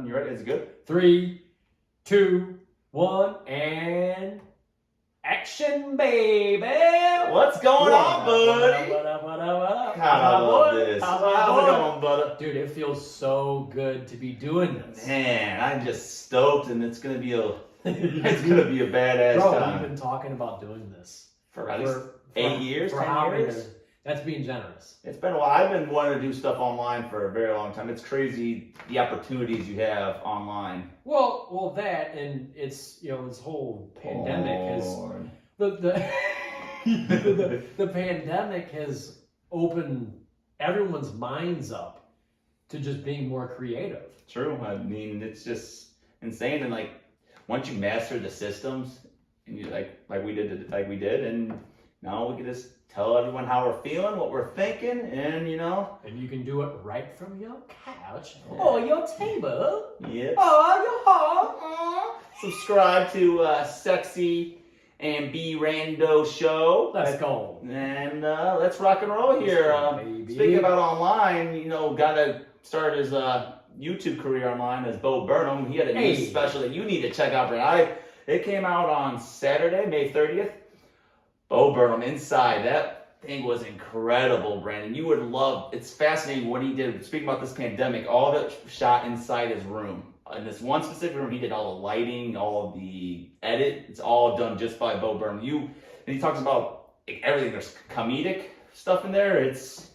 You ready? Is it good? 3, 2, 1, and action, baby! What's going on, buddy? What up? God, I love this. How's it going, brother? Dude, it feels so good to be doing this. Man, I'm just stoked, and it's gonna be a badass Bro, time. we've been talking about doing this For at least 8 years, for 10 how many years. That's being generous. It's been a while. I've been wanting to do stuff online for a very long time. It's crazy the opportunities you have online. Well, that and it's this whole pandemic Lord. the pandemic has opened everyone's minds up to just being more creative. True. I mean, it's just insane. And like, once you master the systems, and you like we did, and now we can just tell everyone how we're feeling, what we're thinking, and And you can do it right from your couch or your table. Yep. Or your home. Subscribe to Sexy and Brando show. Let's go. And let's rock and roll here. Baby. Speaking about online, gotta start his YouTube career online as Bo Burnham. He had a new special that you need to check out, Brandon. It came out on Saturday, May 30th. Bo Burnham Inside. That thing was incredible, Brandon. You would love. It's fascinating what he did. Speaking about this pandemic, all of it shot inside his room. In this one specific room, he did all the lighting, all of the edit. It's all done just by Bo Burnham. And he talks about everything. There's comedic stuff in there. It's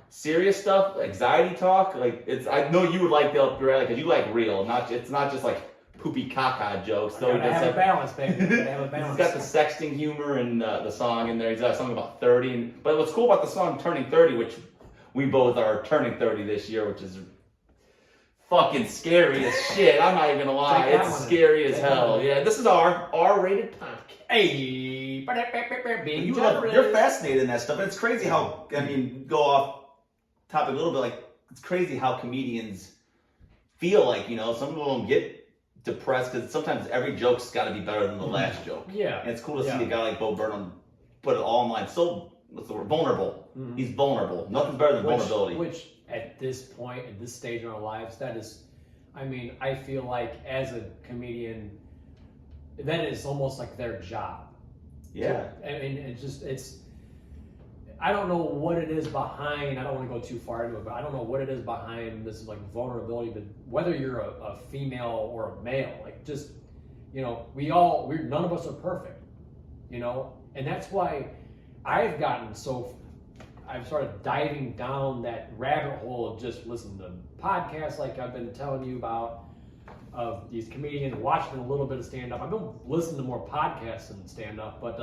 serious stuff, anxiety talk. Like I know you would like the because you like real. It's not just like poopy caca jokes. So I have a balance, baby. Have a balance. He's got the sexting humor in the song in there. He's got something about 30. But what's cool about the song Turning 30, which we both are turning 30 this year, which is fucking scary as shit. I'm not even gonna lie. It's scary as hell. Yeah, this is our R-rated podcast. Hey, You're fascinated in that stuff. And it's crazy how, go off topic a little bit, like, it's crazy how comedians feel like, some of them get depressed because sometimes every joke's got to be better than the last joke. Yeah. And it's cool to see a guy like Bo Burnham put it all online. So, what's the word? Vulnerable. Mm-hmm. He's vulnerable. Nothing's better than vulnerability. Which, at this point, at this stage in our lives, that is, I feel like as a comedian, that is almost like their job. Yeah. It's I don't know what it is behind, I don't want to go too far into it, but I don't know what it is behind this like vulnerability, but whether you're a female or a male, like just, none of us are perfect, and that's why I've started diving down that rabbit hole of just listening to podcasts like I've been telling you about, of these comedians, watching a little bit of stand-up. I've been listening to more podcasts than stand-up, but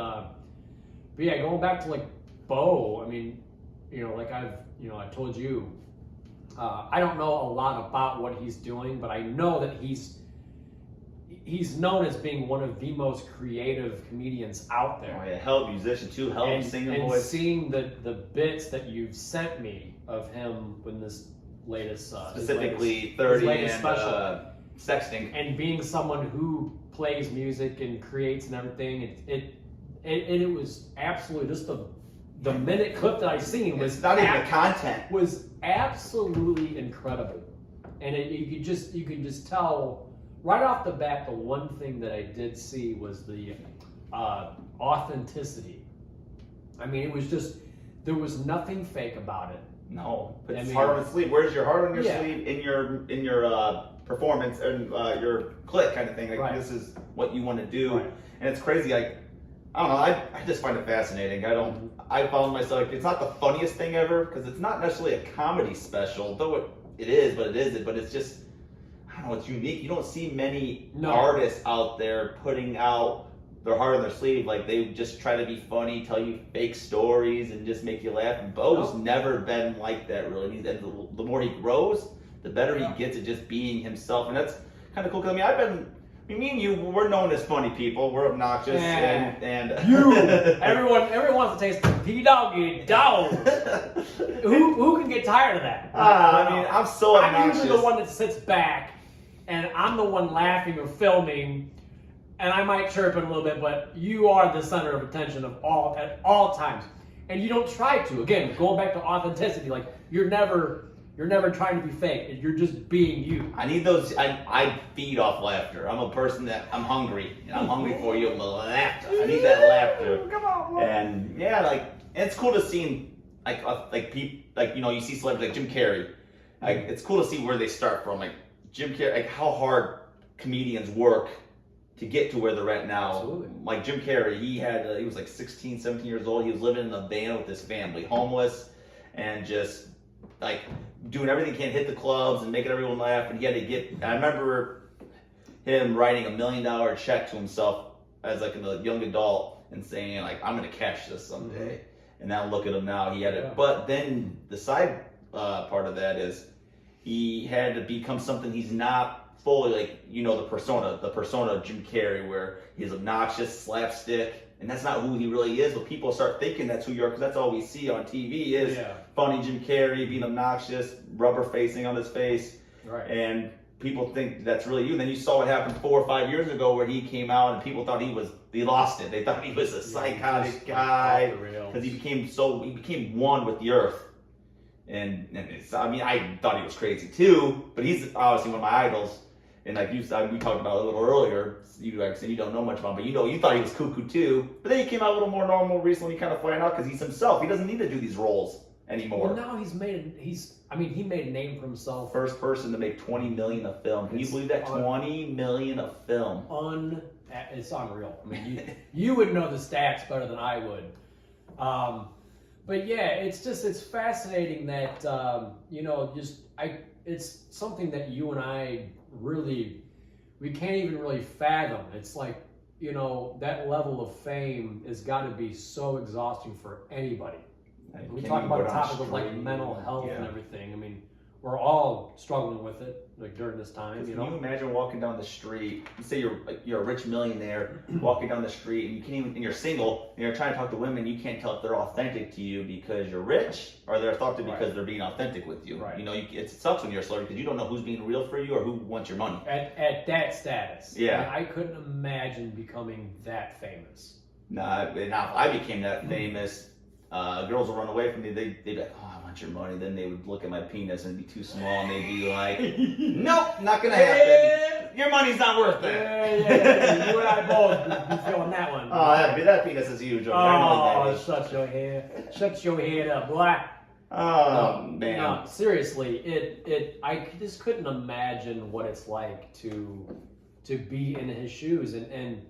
yeah, going back to like Bo, like I told you, I don't know a lot about what he's doing, but I know that he's known as being one of the most creative comedians out there. Oh yeah, hell of a musician too, hell of a singing voice. And seeing the bits that you've sent me of him in this latest, specifically 30 and special, sexting, and being someone who plays music and creates and everything, it was absolutely just the minute clip that I seen was not even the content was absolutely incredible, and you could just tell right off the bat. The one thing that I did see was the authenticity. It was just, there was nothing fake about it. No, but it's heart on the sleeve. Where's your heart on your sleeve in your performance and your click kind of thing? Like This is what you want to do, and it's crazy. Like I don't know. I just find it fascinating. I found myself. It's not the funniest thing ever because it's not necessarily a comedy special, though it is. But it's just, I don't know. It's unique. You don't see many artists out there putting out their heart on their sleeve. Like they just try to be funny, tell you fake stories, and just make you laugh. And Bo's never been like that really. And the more he grows, the better he gets at just being himself, and that's kind of cool. Because me and you, we're known as funny people. We're obnoxious, and everyone wants to taste the Pdawg and Dog. Who can get tired of that? I'm so obnoxious. I'm usually the one that sits back, and I'm the one laughing or filming, and I might chirp in a little bit, but you are the center of attention at all times, and you don't try to. Again, going back to authenticity, like you're never You're never trying to be fake. You're just being you. I need those. I feed off laughter. I'm a person that I'm hungry, and I'm hungry for you. Laughter. I need that laughter. Come on, boy. And yeah, like and it's cool to see people you see celebrities like Jim Carrey. Like it's cool to see where they start from. Like Jim Carrey, like how hard comedians work to get to where they're at now. Absolutely. Like Jim Carrey, he was like 16, 17 years old. He was living in a van with his family, homeless, and just like doing everything he can, hit the clubs and making everyone laugh. And he had to get. I remember him writing $1 million check to himself as like a young adult and saying like, "I'm gonna cash this someday." Mm-hmm. And now look at him now. He had it, but then the side part of that is he had to become something he's not fully, like, the persona of Jim Carrey, where he's obnoxious, slapstick, and that's not who he really is. But people start thinking that's who you are because that's all we see on TV is funny Jim Carrey being obnoxious, rubber facing on his face, right? And people think that's really you. And then you saw what happened 4 or 5 years ago where he came out and people thought he lost it. They thought he was a psychotic guy because he became one with the earth. And I thought he was crazy too, but he's obviously one of my idols. And like we talked about a little earlier, you don't know much about him, but you thought he was cuckoo too. But then he came out a little more normal recently, kind of find out because he's himself. He doesn't need to do these roles anymore. Well, now he made a name for himself. First person to make $20 million a film. Can you believe that? $20 million a film. It's unreal. I mean, you would know the stats better than I would. But yeah, it's fascinating that it's something that you and I we can't even really fathom. It's like, that level of fame has got to be so exhausting for anybody. We talk about a topic of like mental health and everything. I mean, we're all struggling with it, like during this time. Can you imagine walking down the street? You say you're a rich millionaire walking down the street, and you can't even. And you're single, and you're trying to talk to women. You can't tell if they're authentic to you because you're rich, or they're thought to because they're being authentic with you. Right. It sucks when you're a celebrity because you don't know who's being real for you or who wants your money. At that status, yeah, I couldn't imagine becoming that famous. Nah, now if I became that famous, girls will run away from me. They'd be like, "Oh, I want your money." Then they would look at my penis and it'd be too small, and they'd be like, "Nope, not gonna happen. Your money's not worth it." Yeah. You and I both be feeling that one. Oh, that penis is huge. Shut your head up, boy. Oh man. No, seriously, I just couldn't imagine what it's like to be in his shoes, and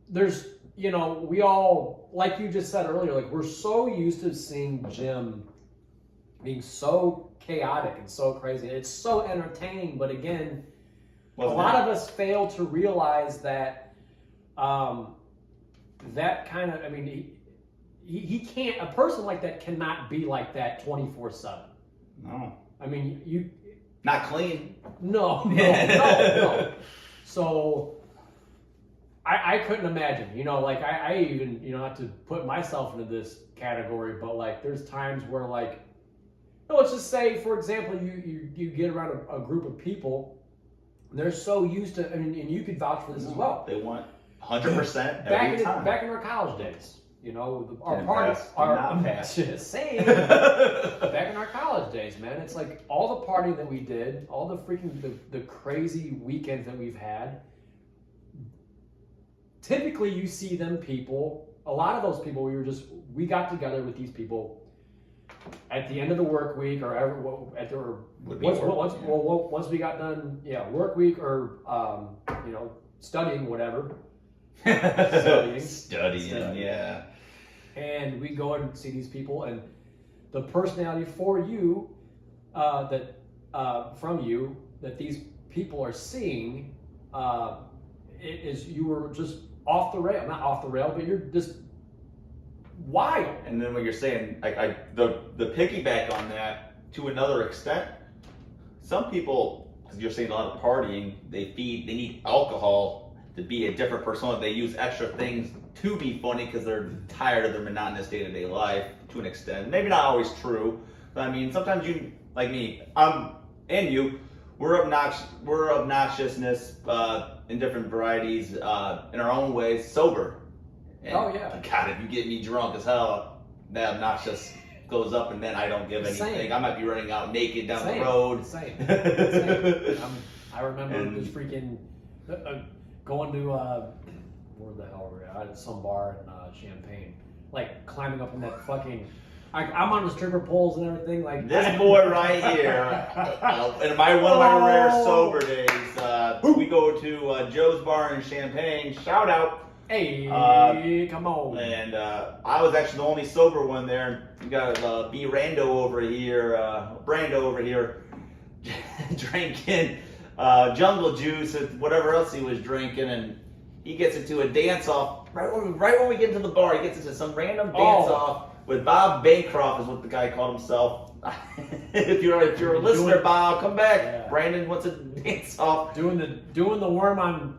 there's. We all, like you just said earlier, like we're so used to seeing Jim being so chaotic and so crazy. It's so entertaining, but again, a lot of us fail to realize that that kind of, he can't, a person like that cannot be like that 24/7. No. You... Not clean. No. So... I couldn't imagine, I even, not to put myself into this category, but like there's times where like, let's just say, for example, you get around a group of people, and they're so used to, and you could vouch for this as well. They want 100% every time. Back in our college days, our parties are same. Back in our college days, man, it's like all the partying that we did, all the freaking the crazy weekends that we've had. Typically, you see a lot of those people, we got together with these people at the end of the work week once we got done, work week or, studying, whatever. Studying, yeah. And we go and see these people, and the personality for you, from you, that these people are seeing, is you were just off the rail, not off the rail, but you're just wild. And then when you're saying, the piggyback on that to another extent, some people, because you're saying a lot of partying, they need alcohol to be a different persona. They use extra things to be funny because they're tired of their monotonous day-to-day life to an extent. Maybe not always true, but sometimes you, like me, we're obnoxiousness in different varieties in our own ways, sober. And, God, if you get me drunk as hell, that obnoxious goes up, and then I don't give anything. Same. I might be running out naked down Same. the road. Same. I remember just freaking going to where the hell were we at? Some bar in Champaign, like climbing up in that fucking. I'm on the stripper poles and everything. Like this boy right here, in one of my rare sober days, we go to Joe's Bar in Champaign. Shout out. Hey, come on. And I was actually the only sober one there. We got Brando over here, drinking jungle juice and whatever else he was drinking, and he gets into a dance off right when we get into the bar. He gets into some random dance off with Bob Bancroft, is what the guy called himself. if you're a listener, Bob, come back. Yeah. Brandon wants to dance off. Doing the worm on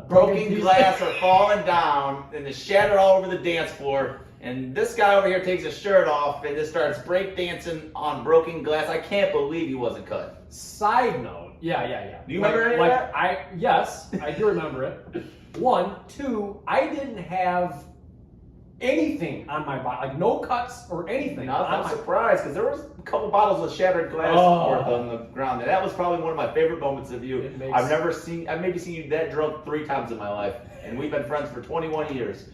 broken glass are falling down and it's shattered all over the dance floor. And this guy over here takes his shirt off and just starts break dancing on broken glass. I can't believe he wasn't cut. Side note, yeah. Do you remember any of that? Yes, I do remember it. 1, 2, I didn't have anything on my body, like no cuts or anything. I'm surprised because there was a couple bottles of shattered glass on the ground. And that was probably one of my favorite moments of you. I've maybe seen you that drunk 3 times in my life, and we've been friends for 21 years.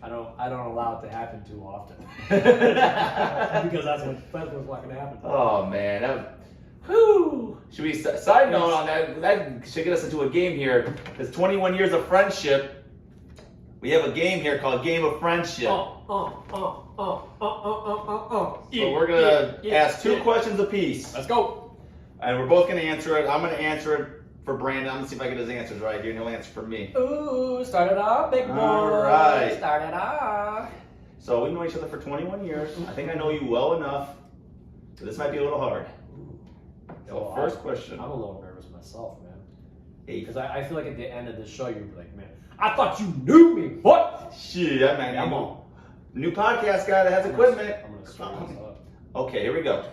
I don't allow it to happen too often because that's what's not going to happen. Oh man, should we side note on that? That should get us into a game here. It's 21 years of friendship. We have a game here called Game of Friendship. So we're gonna ask 2 questions apiece. Let's go. And we're both gonna answer it. I'm gonna answer it for Brandon. I'm gonna see if I get his answers right here, and he'll answer for me. Ooh, start it off, big boy. All right. Start it off. So we've known each other for 21 years. I think I know you well enough. So this might be a little hard. So first question. I'm a little nervous myself, man. Hey. Because I feel like at the end of the show, you'll be like, man, I thought you knew me. What? Shit, man. Come on. New podcast guy that has equipment. I'm gonna screw this up. Okay, here we go.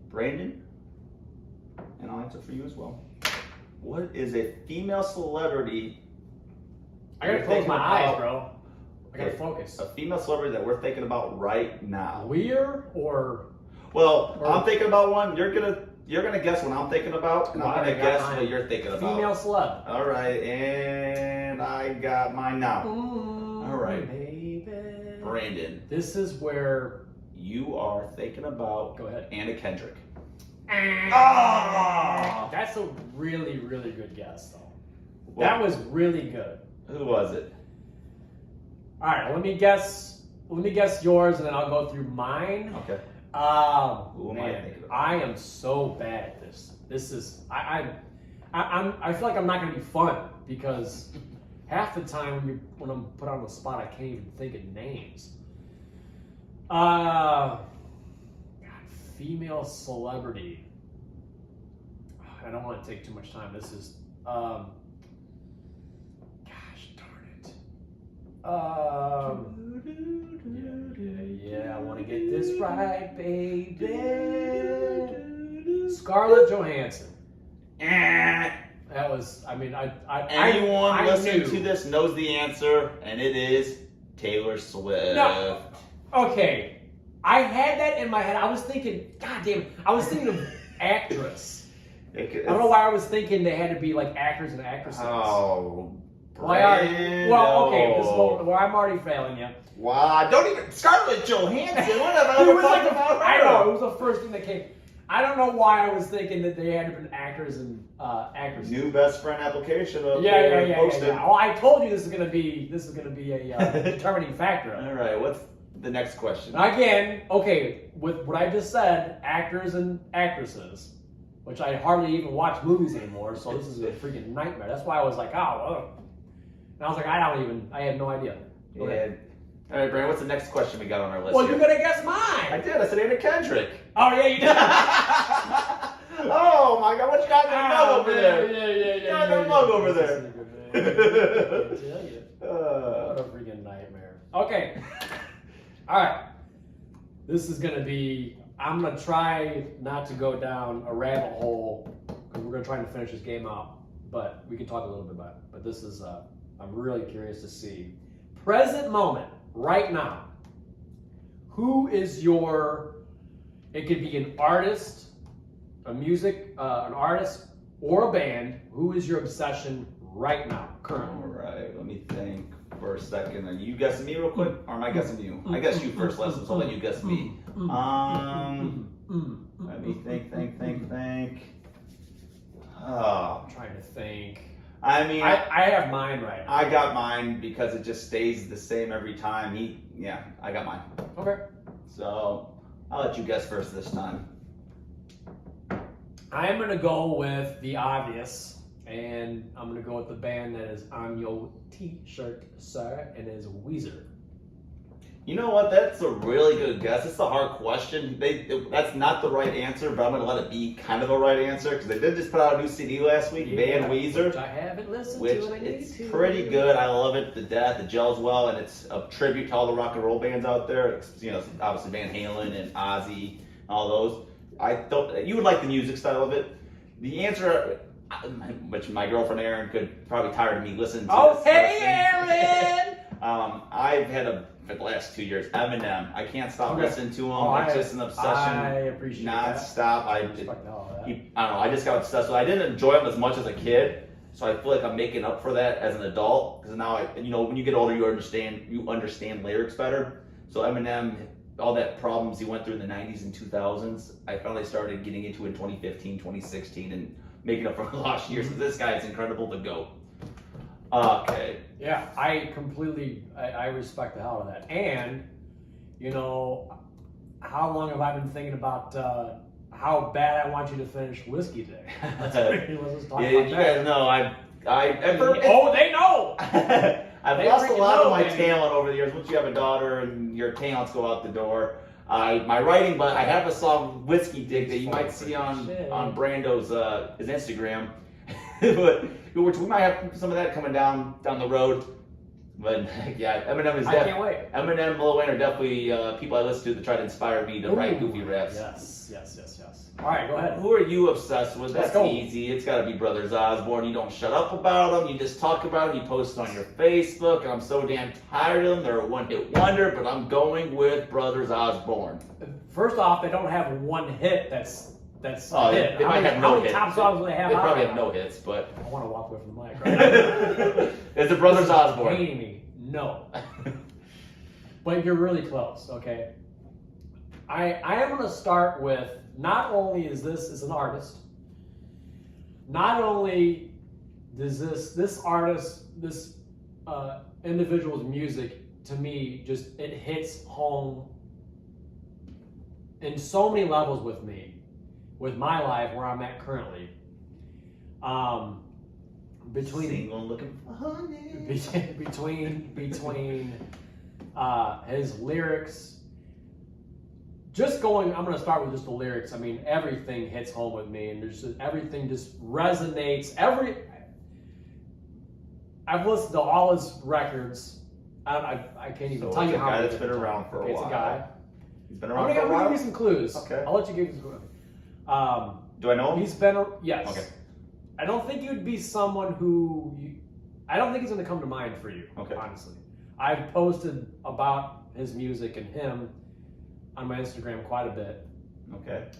Brandon, and I'll answer for you as well. What is a female celebrity? I gotta close my eyes, bro. I gotta focus. A female celebrity that we're thinking about right now. We're or? Well, I'm thinking about one. You're gonna guess what I'm thinking about, and I'm gonna guess what you're thinking about. Female celeb. All right, and I got mine now. All right, baby. Brandon. This is where you are thinking about. Go ahead. Anna Kendrick. That's a really, really good guess, though. Well, that was really good. Who was it? All right, let me guess yours, and then I'll go through mine. Okay. Who am I thinking of? I am so bad at this. This is I feel like I'm not gonna be fun because half the time when I'm put on the spot, I can't even think of names. God, female celebrity. I don't want to take too much time. This is gosh darn it. Yeah, I want to get this right, baby. Scarlett Johansson. That was, Anyone listening to this knows the answer, and it is Taylor Swift. No. Okay, I had that in my head. I was thinking, God damn it, I was thinking of actress. I don't know why I was thinking they had to be like actors and actresses. Oh, okay, this is where I'm already failing you. Wow, don't even Scarlett Johansson. What have I ever talked about her? I know, it was the first thing that came. I don't know why I was thinking that they had to be actors and actresses. New best friend application of yeah. Well, I told you this is gonna be a determining factor. All right, what's the next question? Again, okay, with what I just said, actors and actresses, which I hardly even watch movies anymore, so this is a freaking nightmare. That's why I was like, oh. And I was like, I have no idea. Go ahead. All right, Brandon, what's the next question we got on our list? Well, you're gonna guess mine. I did. I said Anna Kendrick. Oh yeah, you did. Oh my God, what you got in the mug over there? Yeah. You got the mug over there. What a freaking nightmare. Okay. All right. This is gonna be. I'm gonna try not to go down a rabbit hole because we're gonna try to finish this game out. But we can talk a little bit about it. But this is. I'm really curious to see. Present moment, right now. who is your? It could be an artist, an artist, or a band. Who is your obsession right now, currently? All right, let me think for a second. Are you guessing me real quick, or am I guessing you? I guess you first, Leslie, so I'll let you guess me. Let me think. Oh, I'm trying to think. I mean, I have mine right now. I got mine because it just stays the same every time. I got mine. Okay. So I'll let you guess first this time. I'm gonna go with the obvious, and I'm gonna go with the band that is on your T-shirt, sir, and it is Weezer. You know what? That's a really good guess. It's a hard question. That's not the right answer, but I'm going to let it be kind of a right answer because they did just put out a new CD last week, Band Weezer. Which I haven't listened which to, and I need it's to. pretty good. I love it to death. It gels well, and it's a tribute to all the rock and roll bands out there. It's, obviously Van Halen and Ozzy, all those. I thought you would like the music style of it. The answer, which my girlfriend Erin could probably tired of me listening to. Oh, hey, Erin! I've had for the last 2 years, Eminem. I can't stop listening to him. It's just an obsession. I appreciate non-stop. I respect the hell out of that. I don't know. I just got obsessed with it. I didn't enjoy him as much as a kid, so I feel like I'm making up for that as an adult. Because now, when you get older, you understand lyrics better. So Eminem, all that problems he went through in the 90s and 2000s, I finally started getting into in 2015, 2016, and making up for the lost years. This guy is incredible to go. Okay. Yeah, I respect the hell out of that. And, how long have I been thinking about how bad I want you to finish Whiskey Day? Let's just talk about you that. guys know, they know! I've lost a lot of my talent over the years. Once you have a daughter and your talents go out the door. My writing, but I have a song, Whiskey Dick, that you might see on Brando's his Instagram. Which we might have some of that coming down the road. But yeah, Eminem is I can't wait. Eminem, Lil Wayne are definitely people I listen to try to inspire me to write goofy raps. Yes. All right, go ahead. Who are you obsessed with? Let's That's go. easy. It's got to be Brothers Osborne. You don't shut up about them. You just talk about them. You post on your Facebook. And I'm so damn tired of them. They're a one-hit wonder, but I'm going with Brothers Osborne. First off, they don't have one hit that's They hit. might have no hits. Top songs do they have? They probably have no hits, but I want to walk away from the mic right now. it's the Brothers Osborne. Hating me. No. But you're really close, okay? I am going to start with, not only is this an artist, not only does this artist, this individual's music, to me, it hits home in so many levels with me, with my life, where I'm at currently. Single looking funny. Between his lyrics, I'm going to start with just the lyrics. I mean, everything hits home with me, and everything just resonates. I've listened to all his records. I can't even tell you how many. It's a guy that's been around for a while. It's a guy. He's been around for a while. I'm going to give you some clues. Okay. I'll let you give you some clues. Do I know him? He's been, yes. Okay. I don't think you'd be someone I don't think he's going to come to mind for you, honestly. I've posted about his music and him on my Instagram quite a bit. Okay.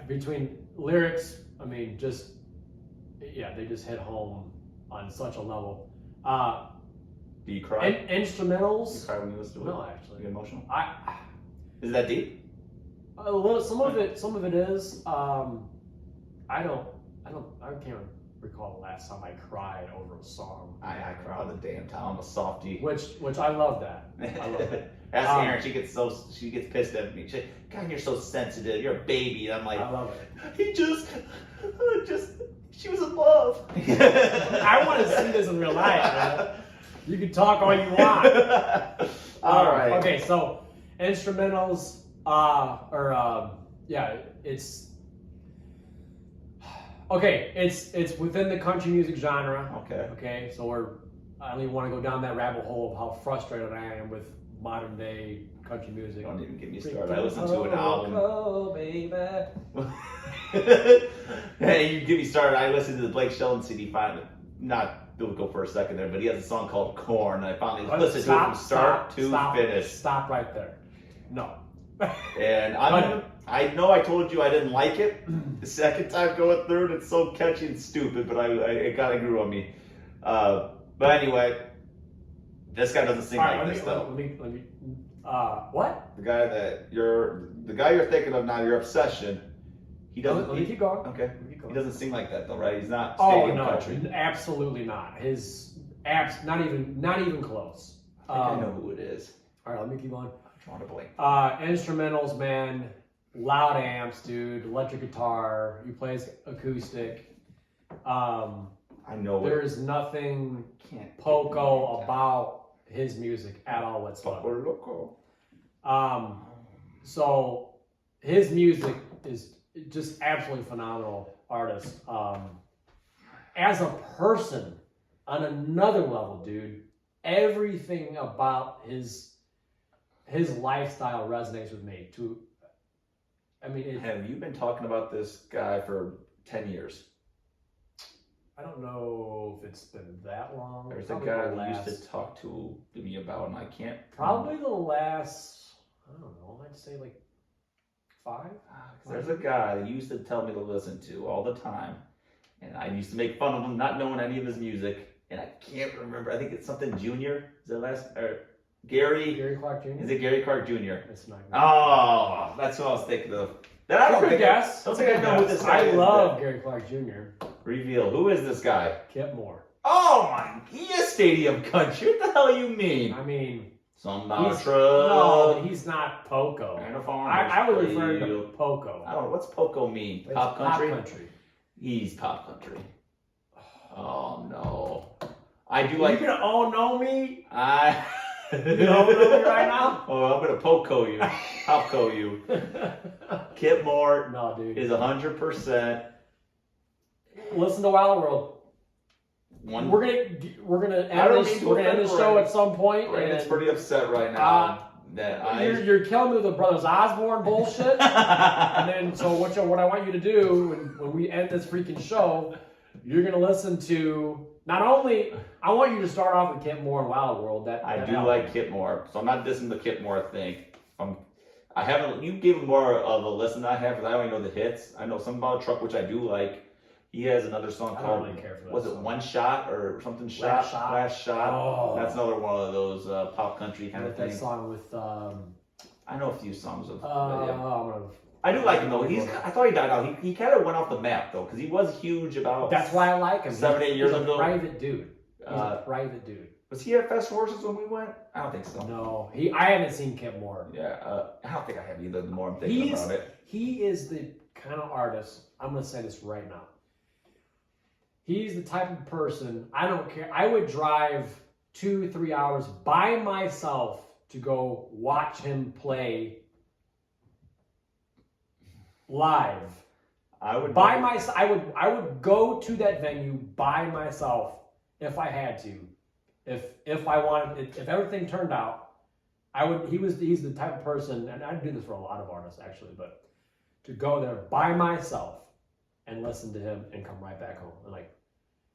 Between lyrics, I mean, they just hit home on such a level. Do you cry? Instrumentals. You cry when you listen to it? No, actually. You get emotional? Is it that deep? A little. Some of it is. I can't recall the last time I cried over a song. I cry all the damn time. I'm a softie. Which I love that. I love that. Ask Erin. She gets pissed at me. God, you're so sensitive. You're a baby. And I'm like, I love it. She was in love. I want to see this in real life, man. You can talk all you want. All right. Okay, so instrumentals, it's within the country music genre. Okay, so I don't even want to go down that rabbit hole of how frustrated I am with modern day country music. Don't even get me started. I listened to an album. Oh, baby. Hey, you get me started. I listened to the Blake Shelton CD finally. Not do go for a second there, but he has a song called Corn. I finally listened to it from start to finish. Stop right there. No. And I know I told you I didn't like it. The second time going through it, it's so catchy and stupid, but it kind of grew on me. But anyway, this guy doesn't sing like this though. Let me. What? The guy you're thinking of now, your obsession. He doesn't. Let me keep going. Okay. He doesn't sing like that though, right? He's not stadium country. Absolutely not. His apps not even close. I know who it is. All right, let me keep going. I'm drawing a blank. Instrumentals, man, loud amps, dude, electric guitar. He plays acoustic. I know there's nothing Poco about his music at all whatsoever. So his music is just absolutely phenomenal artist. As a person, on another level, dude, everything about his lifestyle resonates with me. Have you been talking about this guy for 10 years? I don't know if it's been that long. There's a guy you used to talk to me about, and I can't. Probably the last, I don't know, I'd say like 5. There's a guy that used to tell me to listen to all the time, and I used to make fun of him, not knowing any of his music, and I can't remember. I think it's something Junior. Is it Gary Clark Jr.? Is it Gary Clark Jr.? It's not. Oh, that's what I was thinking of. I don't think I know who this guy is. I love Gary Clark Jr. Reveal. Who is this guy? Kip Moore. Oh my, he is stadium country. What the hell you mean? I mean, no, but he's not Poco. I would refer him to Poco. I don't know. What's Poco mean? It's pop country? Pop country. He's pop country. Oh no. I do like. You gonna oh no me? You know me right now? Oh, I'm gonna Poco you. Popco you. Kip Moore is 100%. Listen to Wild World. We're gonna end this show at some point. Brandon's pretty upset right now you're killing me with the Brothers Osborne bullshit. And then so what I want you to do when we end this freaking show, you're gonna listen to not only I want you to start off with Kip Moore and Wild World. I do like Kip Moore, so I'm not dissing the Kip Moore thing. I haven't. You gave him more of a listen than I have, because I only know the hits. I know something about a truck, which I do like. He has another song called, really care for that was it One Shot or something? Last Shot. Oh. That's another one of those pop country kind of things. That song with. I know a few songs of. I do like him though. I thought he died out. He kind of went off the map though, because he was huge about. That's why I like him. 7-8 years ago. He's a private dude. He's a private dude. Was he at Fast Horses when we went? I don't think so. No, I haven't seen Kip Moore. Yeah, I don't think I have either. The more I'm thinking about it, he is the kind of artist. I'm gonna say this right now. He's the type of person. I don't care. I would drive 2-3 hours by myself to go watch him play live. I would go to that venue by myself if I had to. If I wanted, if everything turned out, he's the type of person, and I do this for a lot of artists actually, but to go there by myself and listen to him and come right back home. And like,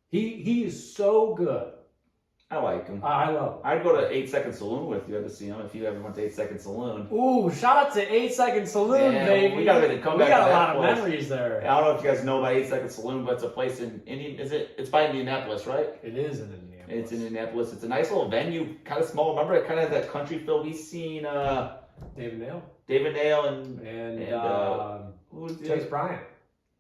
he is so good. I like him. I love him. I'd go to 8 Second Saloon with you to see him if you ever went to 8 Second Saloon. Ooh, shout out to 8 Second Saloon, baby. We got a lot of memories there. I don't know if you guys know about 8 Second Saloon, but it's a place in It's by Indianapolis, right? It is in Indianapolis. It's in Indianapolis. It's a nice little venue, kind of small. Remember, it kind of has that country feel. We've seen David Nail and who's Chase Bryant.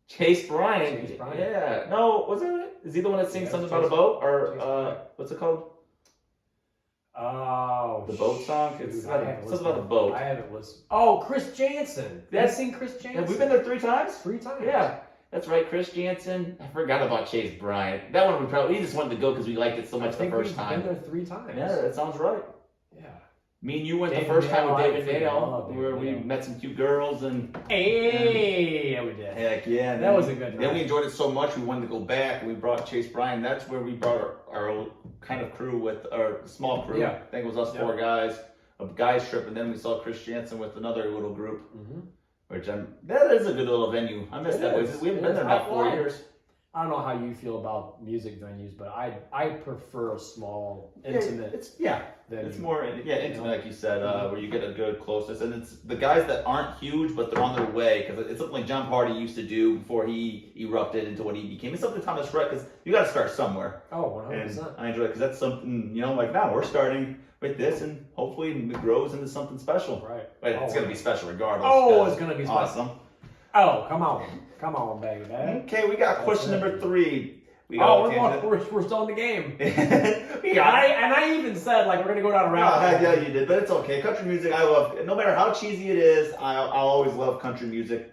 Chase Bryant. Yeah. No, wasn't it? Is he the one that sings something about a boat? Or what's it called? Oh, the boat song? It's something about a boat. I haven't listened. Oh, Chris Jansen. Have you seen Chris Jansen? Have we been there 3 times? 3 times. Yeah. That's right, Chris Jansen. I forgot about Chase Bryant. That one we just wanted to go because we liked it so much the first time. We've been there 3 times. Yeah, that sounds right. Yeah. Me and you went the first time with David Nail, where we met some cute girls and. Hey, yeah, we did. Heck yeah! That was a good night. Then we enjoyed it so much we wanted to go back. We brought Chase Bryant. That's where we brought our kind of crew with our small crew. Yeah. I think it was us 4 guys, a guys trip, and then we saw Chris Jansen with another little group. Mm-hmm. That is a good little venue. I miss that place. We haven't been there in about 4 years. I don't know how you feel about music venues, but I prefer a small, intimate. It's more intimate, like you said, where you get a good closeness, and it's the guys that aren't huge, but they're on their way, because it's something like John Party used to do before he erupted into what he became. It's something Thomas Rhett, because you got to start somewhere. Oh, 100%. And I enjoy it because that's something, like now we're starting with this, and hopefully it grows into something special. Right. But it's going to be special regardless. Oh, it's going to be special. Awesome. Oh, come on, baby. Okay, we got question number 3. We're still in the game. I even said like we're gonna go down a rabbit hole. Yeah, you did, but it's okay. Country music, I love. No matter how cheesy it is, I'll always love country music,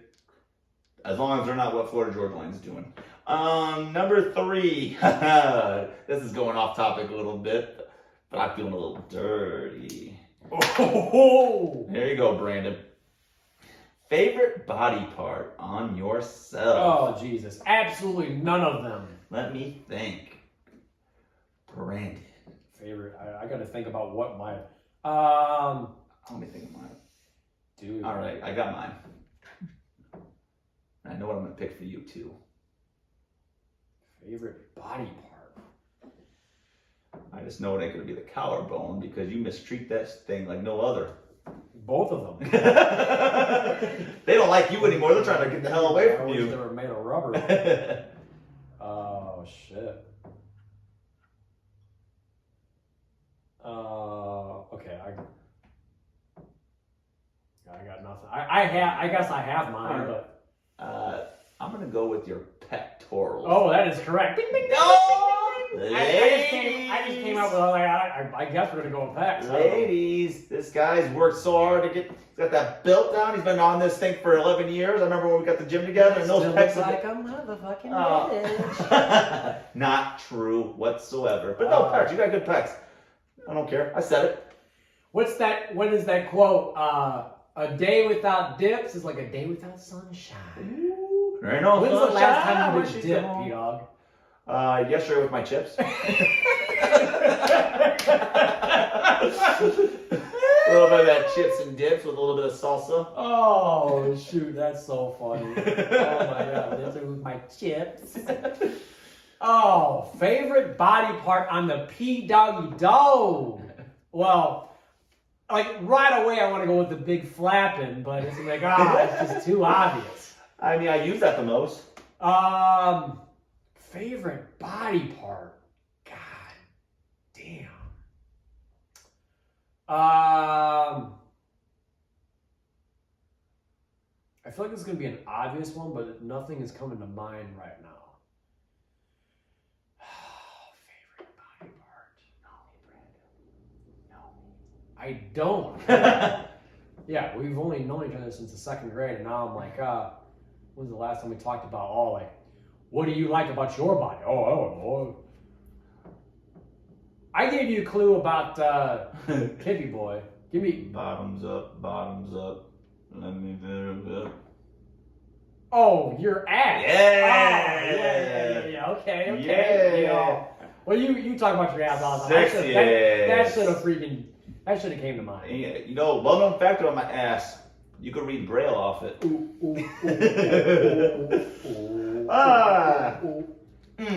as long as they're not what Florida Georgia Line's doing. Number 3. This is going off topic a little bit, but I'm feeling a little dirty. Oh, there you go, Brandon. Favorite body part on yourself? Oh, Jesus. Absolutely none of them. Let me think. Brandon. Favorite. I got to think about what my... Let me think of mine. Dude. All right, I got mine. I know what I'm going to pick for you, too. Favorite body part? I just know it ain't going to be the collarbone, because you mistreat that thing like no other. Both of them. They don't like you anymore. They're trying to get the hell away from you. They were made of rubber. Oh, shit. Okay. I got nothing. I guess I have mine, but I'm gonna go with your pectorals. Oh, that is correct. Ding, ding, ding, no! ding, ding. I just came out with I guess we're gonna go with pecs. Ladies, this guy's worked so hard to get. He's got that built down. He's been on this thing for 11 years. I remember when we got the gym together, and those pecs. Like a motherfucking bitch. Not true whatsoever. But no pecs. You got good pecs. I don't care. I said it. What is that quote? A day without dips is like a day without sunshine. Ooh, there ain't no When's the last time you sunshine did a dip, Pdawg? Yesterday with my chips. A little bit of that chips and dips with a little bit of salsa. Oh, shoot, that's so funny. Oh my God, this is with my chips. Oh, favorite body part on the Pdawg Dog. Well, like right away I want to go with the big flapping, but it's like, it's just too obvious. I mean, I use that the most. Favorite body part? God damn. I feel like this is going to be an obvious one, but nothing is coming to mind right now. Favorite body part? No, I don't. Yeah, we've only known each other since the 2nd grade, and now I'm like, when's the last time we talked about, what do you like about your body? Oh. I gave you a clue about Kippy Boy. Give me... Bottoms up. Let me do it. Oh, your ass. Yeah. Oh, yeah. Okay. Yeah. Well, you talk about your ass all the time. Sexy That should have came to mind. Yeah, well-known fact about my ass. You could read Braille off it.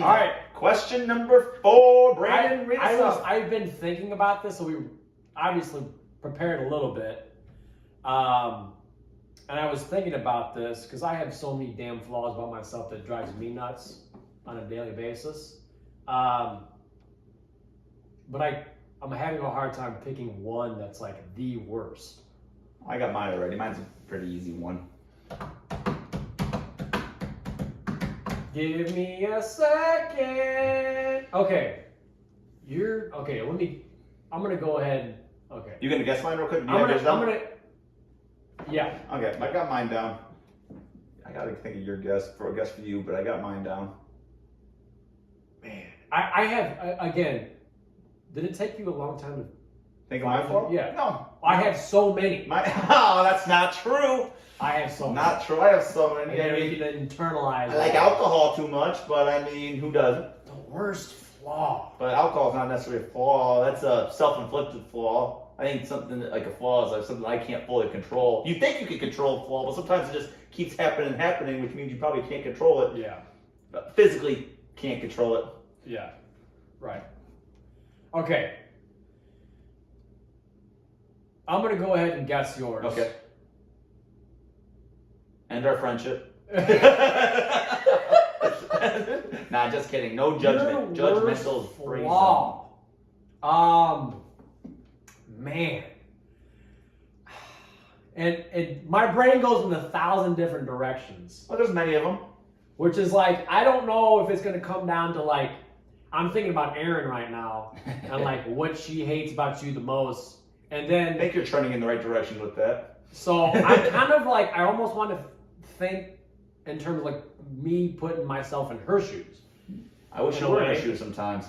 All right. Question number 4. Brandon, read us off. I've been thinking about this, so we obviously prepared a little bit. And I was thinking about this because I have so many damn flaws about myself that drives me nuts on a daily basis. But I'm having a hard time picking one that's like the worst. I got mine already. Mine's a pretty easy one. Give me a second. Okay. I'm gonna go ahead. Okay. You gonna guess mine real quick? Yeah. Okay, I got mine down. I gotta think of your guess for you, but I got mine down. Man, I have again. Did it take you a long time to think of my flaw? Yeah. No. I have so many. Oh, that's not true. I have so many. Not true. I have so many. I mean, you can internalize. I like alcohol too much, but I mean, who doesn't? The worst flaw. But alcohol's not necessarily a flaw. That's a self-inflicted flaw. I think something like a flaw is like something I can't fully control. You think you can control a flaw, but sometimes it just keeps happening, which means you probably can't control it. Yeah. physically can't control it. Yeah. Right. Okay. I'm going to go ahead and guess yours. Okay. End our friendship. Nah, just kidding. No judgment. Judgmental is free zone. Man. And my brain goes in 1,000 different directions. Well, there's many of them. Which is like, I don't know if it's going to come down to like, I'm thinking about Erin right now and like what she hates about you the most. And then I think you're trending in the right direction with that. So I'm kind of like, I almost want to think in terms of like me putting myself in her shoes. I wish you were in her shoes sometimes.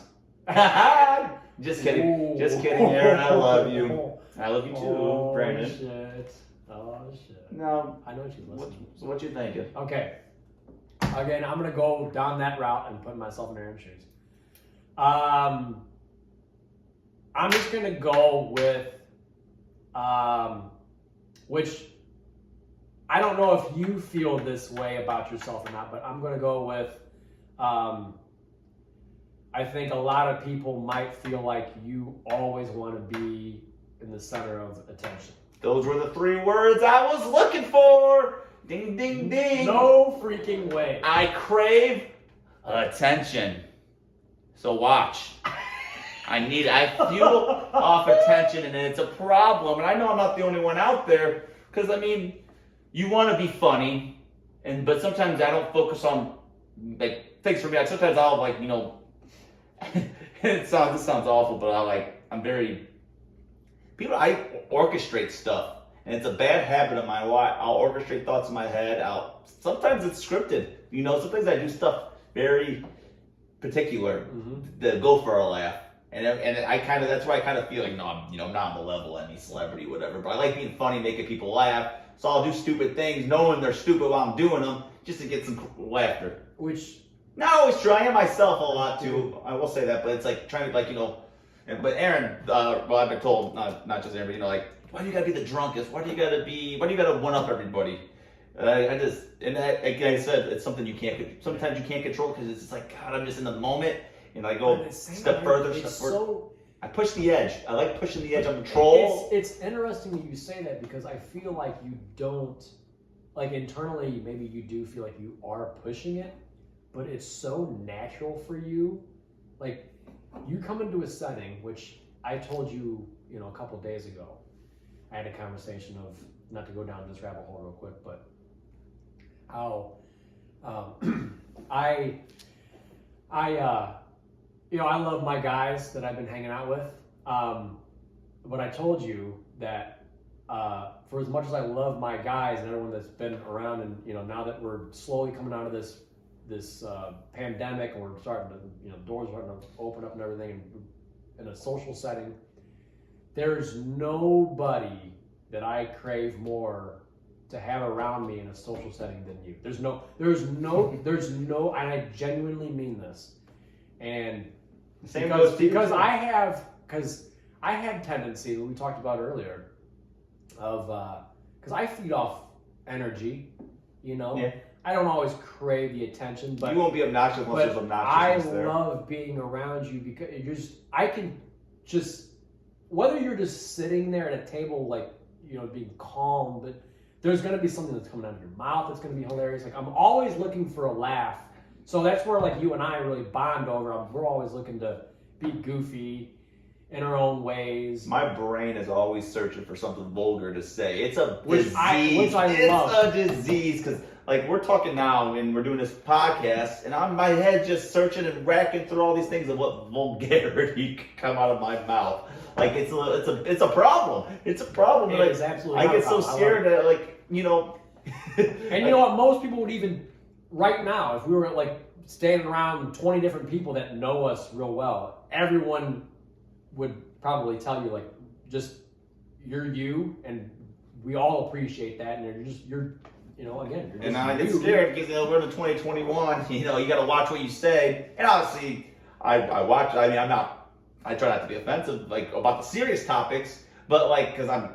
Just kidding. Ooh. Just kidding, Erin. I love you. I love you too, Brandon. Shit. Oh, shit. No. I know she's listening. So what you thinking? Okay. Again, I'm going to go down that route and put myself in Erin's shoes. I'm just going to go with, which I don't know if you feel this way about yourself or not, but I'm going to go with, I think a lot of people might feel like you always want to be in the center of attention. Those were the 3 words I was looking for. Ding, ding, ding. No freaking way. I crave attention. So watch. I fuel off attention, and it's a problem. And I know I'm not the only one out there, because I mean, you want to be funny, but sometimes I don't focus on like things for me. Like sometimes I'll like, you know, this sounds awful, but I orchestrate stuff, and it's a bad habit of mine. I'll orchestrate thoughts in my head. Sometimes it's scripted. You know, sometimes I do stuff very particular to go for a laugh. And that's why I kind of feel like, no, I'm not on the level of any celebrity, whatever. But I like being funny, making people laugh. So I'll do stupid things, knowing they're stupid while I'm doing them, just to get some laughter. Which, not always true. I am myself a lot too. I will say that, but it's like trying to, like, you know. But Erin, well, I've been told, not just Erin, but you know, like, why do you gotta be the drunkest? Why do you gotta one up everybody? Like I said, it's something sometimes you can't control, because it's just like, God, I'm just in the moment. And I go step further. I push the edge. I like pushing the edge on control. It's interesting that you say that, because I feel like you don't, like internally, maybe you do feel like you are pushing it, but it's so natural for you. Like, you come into a setting, which I told you, a couple days ago, I had a conversation of, not to go down this rabbit hole real quick, but how I love my guys that I've been hanging out with. But I told you that for as much as I love my guys and everyone that's been around, and now that we're slowly coming out of this pandemic, and we're starting to, doors starting to open up and everything, and in a social setting, there's nobody that I crave more to have around me in a social setting than you. There's no, and I genuinely mean this. And because I have tendency, that we talked about earlier, of because I feed off energy, Yeah. I don't always crave the attention, but you won't be obnoxious unless there's obnoxiousness there. I love being around you, because I can just, whether you're just sitting there at a table, like, being calm, but there's going to be something that's coming out of your mouth that's going to be hilarious. Like, I'm always looking for a laugh. So that's where, like, you and I really bond over. We're always looking to be goofy in our own ways. My brain is always searching for something vulgar to say. It's a which disease. I love. It's a disease, because, like, we're talking now and we're doing this podcast, and my head just searching and racking through all these things of what vulgarity could come out of my mouth. Like, it's a problem. It's a problem. It like, is absolutely. I get so scared that, like, And you know what? Most people would even, right now, if we were like standing around 20 different people that know us real well, everyone would probably tell you, like, just, you're you, and we all appreciate that, and you're just and I get scared, because we're in 2021. You got to watch what you say, and obviously, I watch. I mean, I try not to be offensive, like, about the serious topics, but, like, because I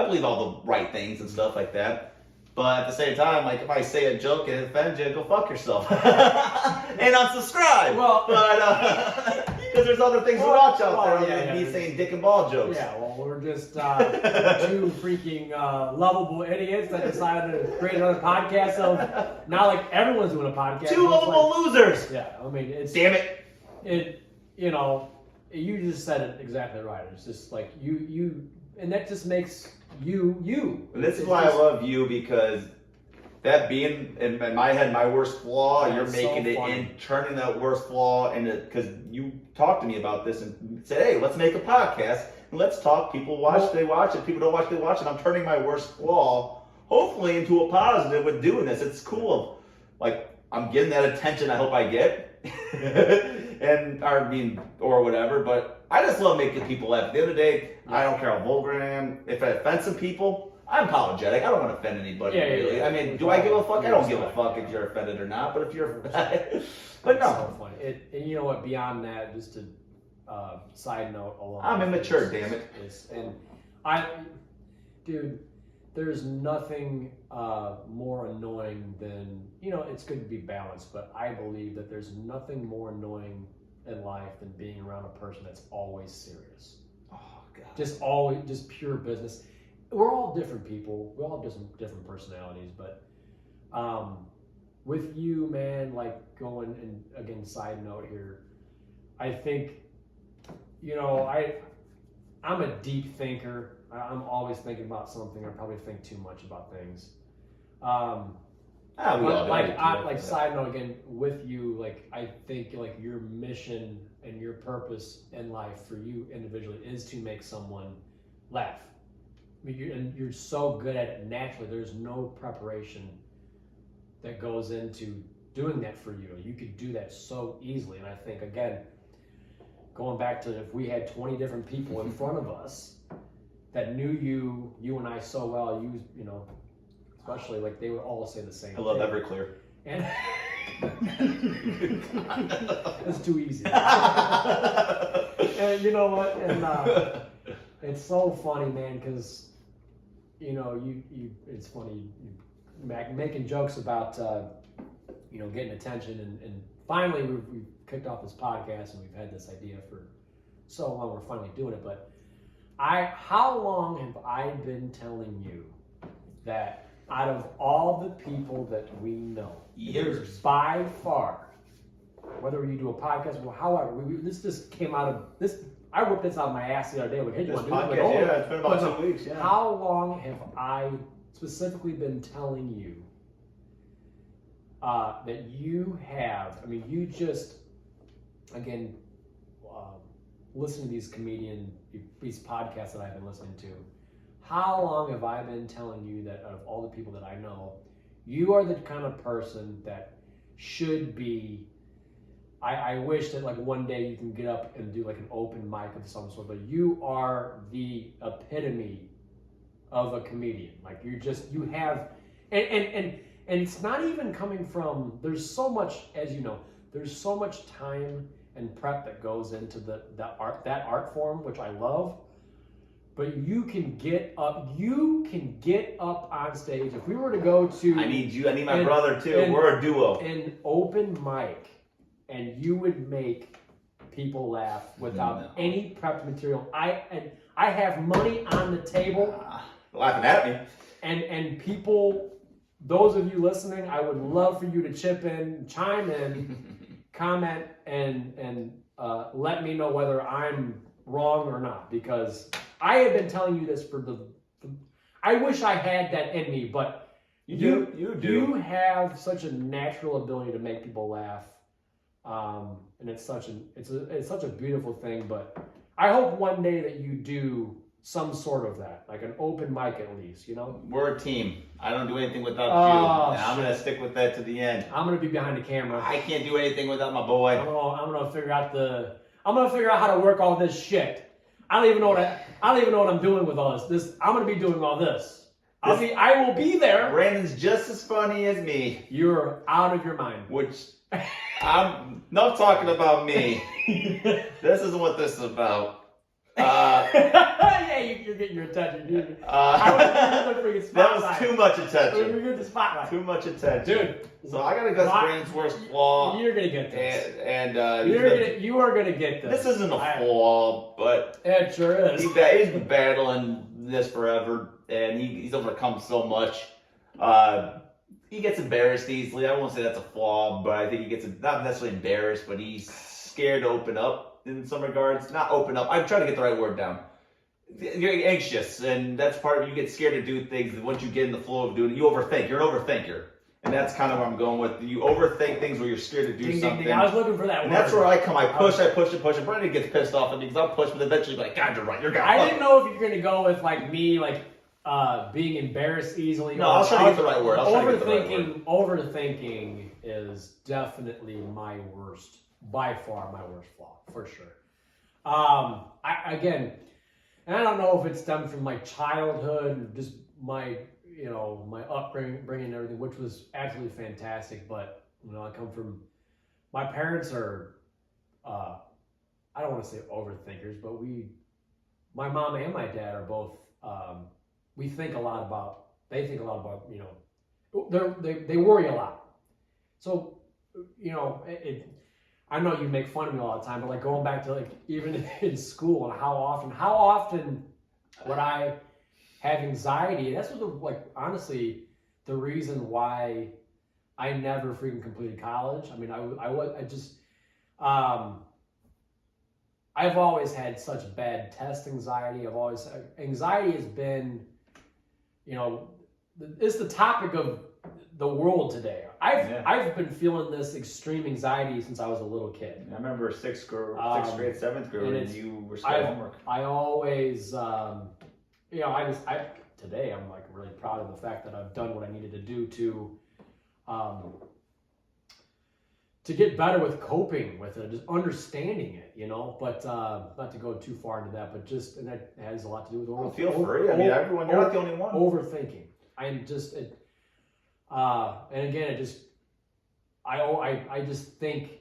believe all the right things and stuff like that. But at the same time, like if I say a joke and it offends you, go fuck yourself and unsubscribe. Well, but because there's other things to watch out there other than me saying dick and ball jokes. Yeah, well, we're just two freaking lovable idiots that decided to create another podcast. So now, like everyone's doing a podcast. Two lovable losers. Yeah, I mean, it's damn it. You just said it exactly right. It's just like you, and that just makes you. And this is why I love you, because that being in my head my worst flaw, you're making it and turning that worst flaw into, because you talked to me about this and said, hey, let's make a podcast and let's talk. People watch, they watch it. People don't watch, they watch it. I'm turning my worst flaw hopefully into a positive with doing this. It's cool. Like I'm getting that attention I hope I get. or whatever, but I just love making people laugh. At the end of the day, I don't care how vulgar I am. If I offend some people, I'm apologetic. I don't want to offend anybody, really. I mean, do I give a fuck? I don't give a fuck if you're offended or not, but if you're but no. So funny. And you know what, beyond that, just to side note along. I'm immature, damn it. Dude, there's nothing more annoying than, it's good to be balanced, but I believe that there's nothing more annoying in life than being around a person that's always serious. Oh, God. Just pure business. We're all different people. We all have different personalities, but with you, man, like going, and again, side note here, I think, I'm a deep thinker. I'm always thinking about something. I probably think too much about things. Side note again, with you, like I think like your mission and your purpose in life for you individually is to make someone laugh. I mean, you're so good at it naturally. There's no preparation that goes into doing that for you. You could do that so easily. And I think, again, going back to if we had 20 different people in front of us that knew you and I so well, especially like they would all say the same thing. I love Everclear. And it's too easy. And you know what? And it's so funny, man, because it's funny making jokes about getting attention, and finally we've kicked off this podcast and we've had this idea for so long. We're finally doing it, but how long have I been telling you that out of all the people that we know, years, by far, whether you do a podcast or however, this just came out of this. I whipped this out of my ass the other day. Like, hey, you want to do it? Yeah, it's been about 2 weeks. Yeah. How long have I specifically been telling you that you have? I mean, you just again listen to these podcasts that I've been listening to. How long have I been telling you that out of all the people that I know, you are the kind of person that should be, I wish that like one day you can get up and do like an open mic of some sort, but you are the epitome of a comedian. Like you have, and it's not even coming from, there's so much, as you know, there's so much time and prep that goes into that art form, which I love. But you can get up on stage. If we were to go to, I need my brother too. We're a duo. An open mic, and you would make people laugh without any prep material. I have money on the table. Laughing at me. And people, those of you listening, I would love for you to chime in, comment, and let me know whether I'm wrong or not, because I have been telling you this I wish I had that in me, but you do. You have such a natural ability to make people laugh, and it's such a beautiful thing. But I hope one day that you do some sort of that, like an open mic at least. We're a team. I don't do anything without you. And I'm gonna stick with that to the end. I'm gonna be behind the camera. I can't do anything without my boy. I'm gonna figure out how to work all this shit. I don't even know what I'm doing with all this. I'm gonna be doing all this. I will be there. Brandon's just as funny as me. You're out of your mind. Which I'm not talking about me. This isn't what this is about. Yeah, you're getting your attention, dude. I was the that was spotlight. too much attention. You're getting the spotlight. Too much attention. Dude. So I got a Gus Brand's worst flaw. You're going to get this. You are going to get this. This isn't a flaw, but it sure is. He's been battling this forever, and he's overcome so much. He gets embarrassed easily. I won't say that's a flaw, but I think he gets not necessarily embarrassed, but he's scared to open up in some regards. Not open up. I'm trying to get the right word down. You're anxious, and that's part of you get scared to do things. Once you get in the flow of doing it, you overthink. You're an overthinker. And that's kind of where I'm going with. You overthink things where you're scared to do something. I was looking for that word. And that's where I come. I push. And Brandon gets pissed off at me because I'll push, but eventually be like, God, you're right. You're God. I didn't know if you're going to go with like me, like being embarrassed easily. No, I'll try to get the right word. Overthinking is definitely my worst, by far my worst flaw, for sure. And I don't know if it stemmed from my childhood, just my upbringing and everything, which was absolutely fantastic. But I come from, my parents are, I don't want to say overthinkers, but my mom and my dad are both. They think a lot about, they worry a lot. So, I know you make fun of me all the time, but like going back to like even in school and how often would I have anxiety? And that's what honestly, the reason why I never freaking completed college. I mean, I've always had such bad test anxiety. Anxiety has been, it's the topic of the world today. I've been feeling this extreme anxiety since I was a little kid. I remember sixth grade, 7th grade, and you were studying homework. I always, today I'm like really proud of the fact that I've done what I needed to do to get better with coping with it, just understanding it, but not to go too far into that, but and that has a lot to do with overthinking. Feel free. I mean, everyone, you're not the only one. Overthinking. I'm just, and again, I just think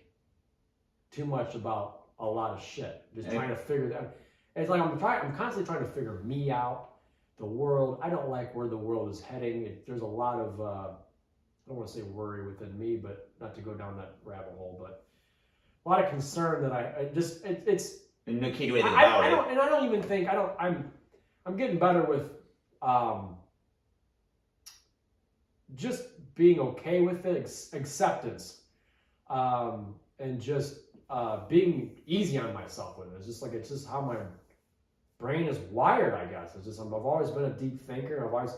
too much about a lot of shit. Trying to figure that. It's like I'm constantly trying to figure me out, the world. I don't like where the world is heading. There's a lot of, I don't want to say worry within me, but not to go down that rabbit hole, but a lot of concern that it's. And you can't do anything about it. I don't even think, I'm getting better with, just being okay with it, acceptance, and just being easy on myself with it. It's just how my brain is wired, I guess. I've always been a deep thinker. I've always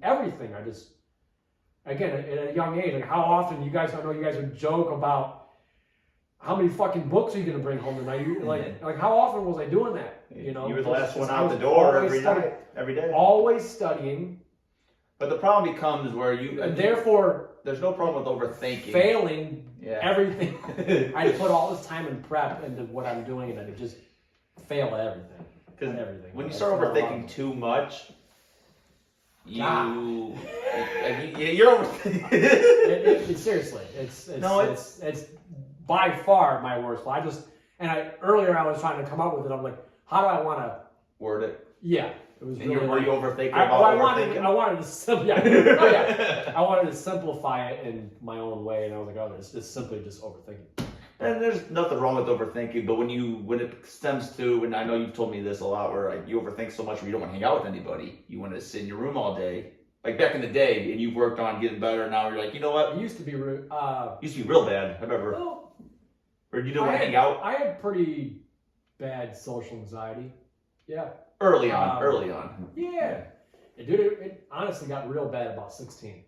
everything. Again, at a young age, like how often I know you guys would joke about how many fucking books are you going to bring home tonight? Like how often was I doing that? You were the last one out the door every day. Always studying. But the problem becomes where therefore, there's no problem with overthinking. Failing everything. I put all this time and prep into what I'm doing, and I just fail at everything. Because when you start overthinking too much, you're overthinking. Seriously, it's by far my worst. Earlier I was trying to come up with it. I'm like, how do I want to word it? Yeah. It was and were you overthinking I wanted overthinking? I wanted to simplify it in my own way, and I was like, it's just simply just overthinking. And there's nothing wrong with overthinking, but when it stems to, and I know you've told me this a lot, where you overthink so much where you don't want to hang out with anybody, you want to sit in your room all day. Like back in the day, and you've worked on getting better, and now you're like, you know what? It used to be real bad. I remember. Well, or you didn't want to hang out. I had pretty bad social anxiety. Yeah. Early on. Yeah. Dude, it honestly got real bad about 16.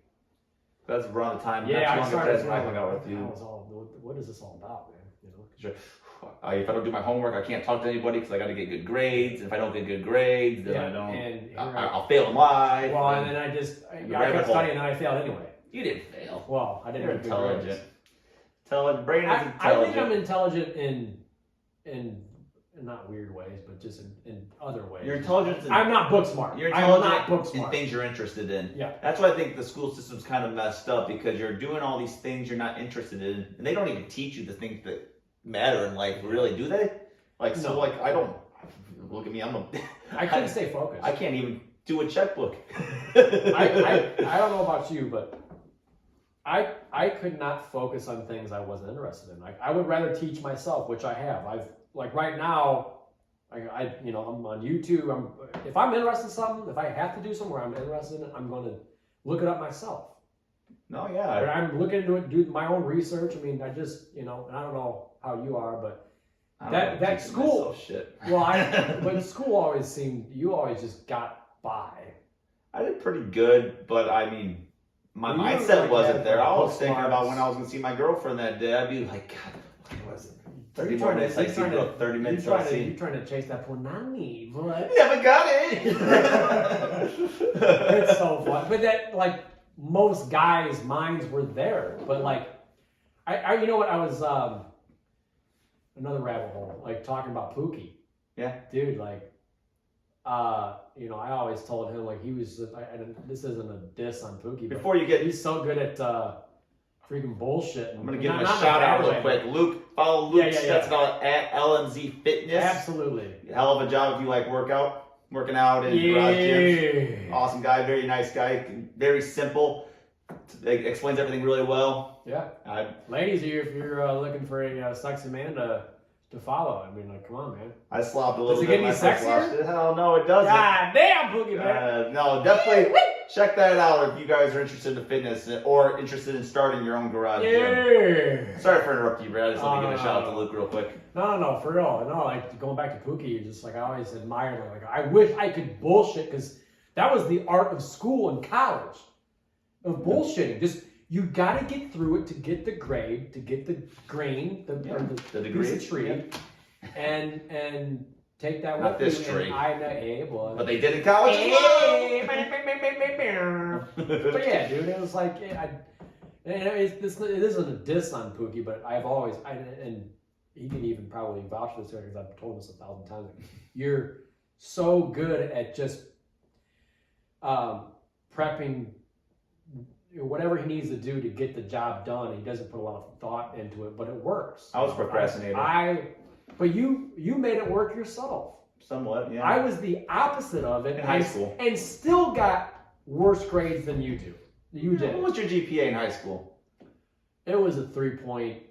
That's around the time. Yeah, I started hang out with you. What is this all about, man? If I don't do my homework, I can't talk to anybody because I got to get good grades. And if I don't get good grades, then I'll fail in life. Well, and then I kept studying and I failed anyway. You didn't fail. Well, I didn't. You're intelligent. Brain is intelligent. I think I'm intelligent in not weird ways, but just in other ways. You're intelligent. I'm not book smart. You're intelligent I'm not book smart. in things you're interested in. Yeah. That's why I think the school system's kind of messed up, because you're doing all these things you're not interested in, and they don't even teach you the things that matter in life, really, do they? I look at me. I couldn't stay focused. I can't even do a checkbook. I don't know about you, but I could not focus on things I wasn't interested in. Like I would rather teach myself, which I have. Like right now, I'm on YouTube. If I'm interested in something, if I have to do something where I'm interested in it, I'm going to look it up myself. No, yeah. I'm looking into it, do my own research. I mean, I just, and I don't know how you are, but that school, shit. But school always seemed, you always just got by. I did pretty good, but I mean, my mindset wasn't there. I was thinking about when I was going to see my girlfriend that day. I'd be like, God, what was it? 30 more minutes. I see 30 minutes. You're trying to chase that punani, but never got it. It's so fun. But that, like, most guys' minds were there. But like, I you know what? I was another rabbit hole, like talking about Pookie. Yeah, dude, like, I always told him like he was. This isn't a diss on Pookie. Before you get, he's so good at freaking bullshit. I'm gonna give him a shout out real quick. Luke, follow Luke Stetson at LNZ Fitness. Absolutely, hell of a job if you like working out in garage gyms. Awesome guy, very nice guy, very simple. Explains everything really well. Yeah. Ladies, if you're looking for a sexy man to follow, I mean, like, come on, man. I slopped a little bit. Does it get any sexier? Hell no, it doesn't. God damn, Pookie, man. No, definitely check that out if you guys are interested in fitness or interested in starting your own garage gym. Sorry for interrupting you, Brad. I just want to give a shout out to Luke real quick. No, for real. No, like, going back to Pookie, just like, I always admired him. Like, I wish I could bullshit, because that was the art of school and college. Of bullshitting. Just, you got to get through it to get the grade, to get the grain, the degree of tree, and take that with you. This tree. But they did in college. But yeah, dude, it was like, it isn't a diss on Pookie, but I've always, and he can even probably vouch for this because I've told him this 1,000 times. You're so good at just prepping whatever he needs to do to get the job done. He doesn't put a lot of thought into it, but it works. I was procrastinating. But you made it work yourself. Somewhat, yeah. I was the opposite of it in high school, and still got worse grades than you do. You did. What was your GPA in high school? It was a 3 point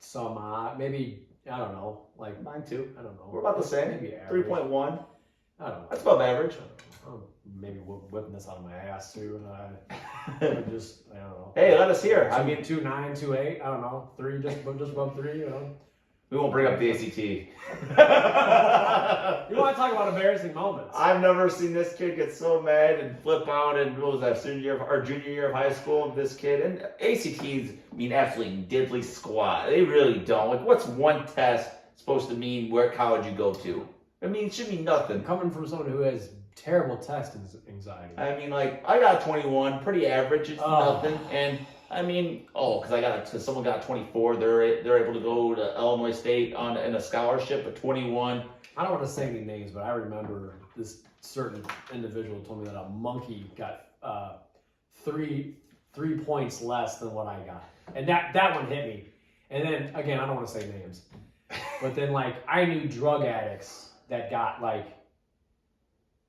some odd, maybe, I don't know, like mine too. I don't know. We're about the same. Maybe 3.1. I don't know. That's above average. I'm maybe whipping this out of my ass too, and I don't know. Hey, let us hear. I mean, 2.9, 2.8. I don't know. 3, just above 3. We won't bring up the ACT. You want to talk about embarrassing moments? I've never seen this kid get so mad and flip out. And what was that, junior year of high school? This kid, and ACTs mean absolutely diddly squat. They really don't. Like, what's one test supposed to mean? Where college you go to? I mean, it should mean nothing. Coming from someone who has terrible test anxiety. I mean, like, I got 21, pretty average. It's nothing. And I mean, because someone got 24, they're able to go to Illinois State in a scholarship at 21. I don't want to say any names, but I remember this certain individual told me that a monkey got 3 points less than what I got, and that one hit me. And then again, I don't want to say names, but then like I knew drug addicts that got like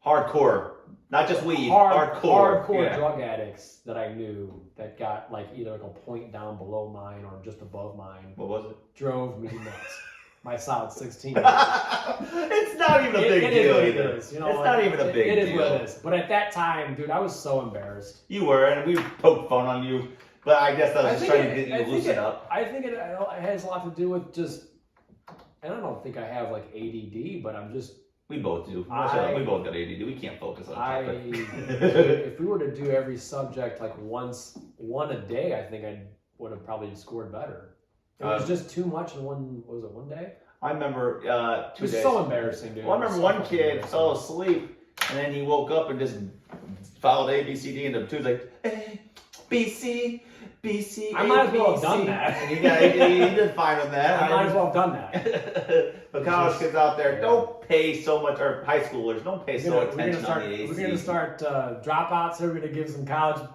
hardcore, not just weed, hardcore drug addicts that I knew that got like either like a point down below mine or just above mine. What was it? Drove me nuts. My solid 16. It's not even a big deal either. It's not even a big deal. It is what it is. But at that time, dude, I was so embarrassed. You were, and we poked fun on you. But I guess I was just trying to get you to loosen up. I think it has a lot to do with just, and I don't think I have like ADD, but I'm just. We both do. We both got ADD. We can't focus on topic. If we were to do every subject like one a day, I think I would have probably scored better. It was just too much in one day? I remember 2 days. It was so embarrassing, dude. Well, I remember one kid fell asleep, and then he woke up and just followed A, B, C, D, and the two's like, A, B, C, B, C, I might as well have done that. And he did fine with that. I might as well have done that. But college kids out there, don't pay so much, or high schoolers, don't pay so attention on the AC. We're going to start dropouts. So we're going to give some college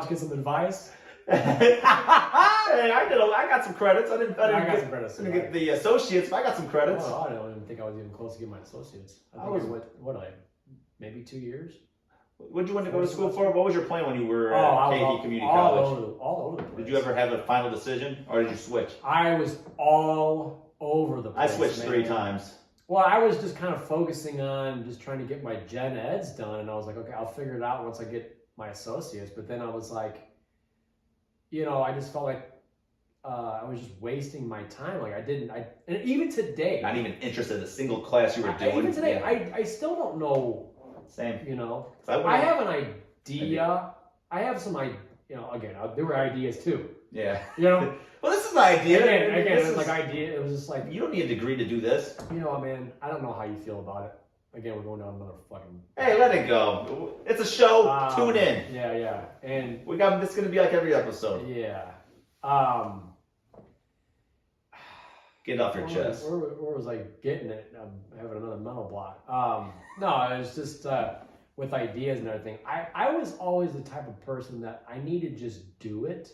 kids some advice. Hey, I got some credits. I didn't got some credits. Didn't get the associates, but I got some credits. Oh, I don't even think I was even close to getting my associates. I was maybe 2 years. What did you want to go to school for? What was your plan when you were at KD Community College? All over the place. Did you ever have a final decision, or did you switch? I was all over the place. I switched 3 times. Well, I was just kind of focusing on just trying to get my gen eds done, and I was like, okay, I'll figure it out once I get my associates. But then I was like, I just felt like I was just wasting my time. Like and even today, not even interested in a single class you were doing. Even today, I still don't know. Same. I have an idea. I have some again, there were ideas too. Yeah. Well, this is an idea. Again, it was like idea. It was just like, you don't need a degree to do this. You know what, man? I don't know how you feel about it. Again, we're going down another fucking. Hey, let it go. It's a show. Tune in. Yeah. And this is gonna be like every episode. Yeah. Get off your chest. Where was I getting it? I'm having another mental block. No, it was just with ideas and everything. I was always the type of person that I need to just do it.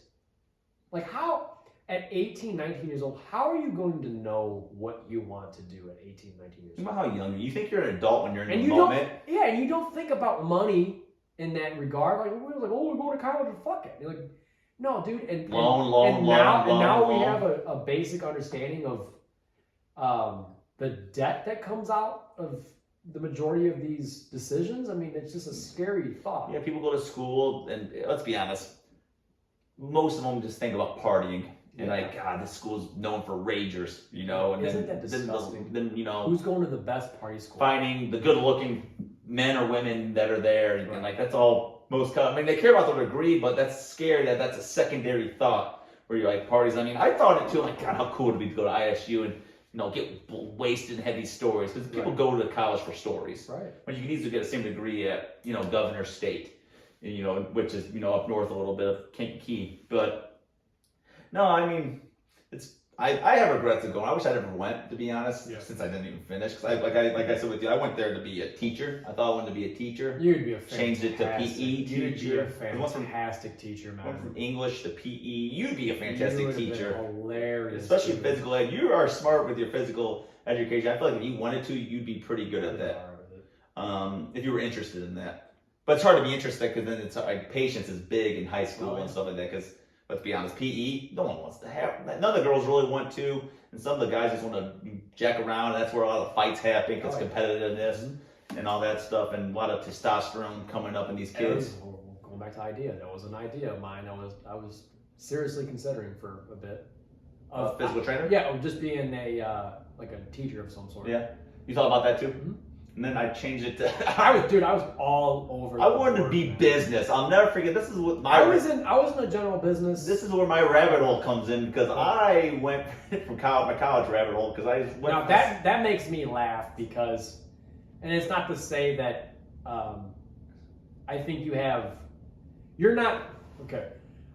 Like how, at 18, 19 years old, how are you going to know what you want to do at 18, 19 years old? You know how young you think you're an adult when you're in the moment? And you don't think about money in that regard. Like, we're like, oh, we go to college and fuck it. You're like, no, dude. And now we have a basic understanding of the debt that comes out of the majority of these decisions. I mean, it's just a scary thought. Yeah, people go to school, and let's be honest, most of them just think about partying. And God, this school's known for ragers, And isn't that disgusting? Then who's going to the best party school? Finding the good-looking men or women that are there, and that's all most. I mean, they care about the degree, but that's scary. That's a secondary thought where you're like parties. I mean, I thought it too. Like, God, how cool would it be to go to ISU and get wasted and have these stories, because people go to college for stories. Right. But you can easily get the same degree at Governor State, which is up north a little bit of Kankakee. But no, I mean, I have regrets of going. I wish I never went, to be honest, since I didn't even finish. Because like I said with you, I went there to be a teacher. I thought I wanted to be a teacher. You'd be a fantastic. Changed it to PE teacher. You'd be a fantastic teacher, man. Went from English to PE. You'd be a fantastic teacher. Hilarious. Especially physical ed. You are smart with your physical education. I feel like if you wanted to, you'd be pretty good at that. If you were interested in that. But it's hard to be interested, because then it's like patience is big in high school and stuff like that. Because let's be honest, PE, no one wants to have. None of the girls really want to, and some of the guys just want to jack around. And that's where a lot of fights happen, because competitiveness and all that stuff, and a lot of testosterone coming up in these kids. Going back to idea, that was an idea of mine. I was seriously considering for a bit. Physical trainer? Yeah, just being a teacher of some sort. Yeah, you thought about that too? Mm-hmm. And then I changed it to. I was all over. I wanted to be business. I'll never forget. This is what I was in a general business. This is where my rabbit hole comes in, because I went from my college rabbit hole, because I went. Now that makes me laugh, because, and it's not to say that I think you're not okay.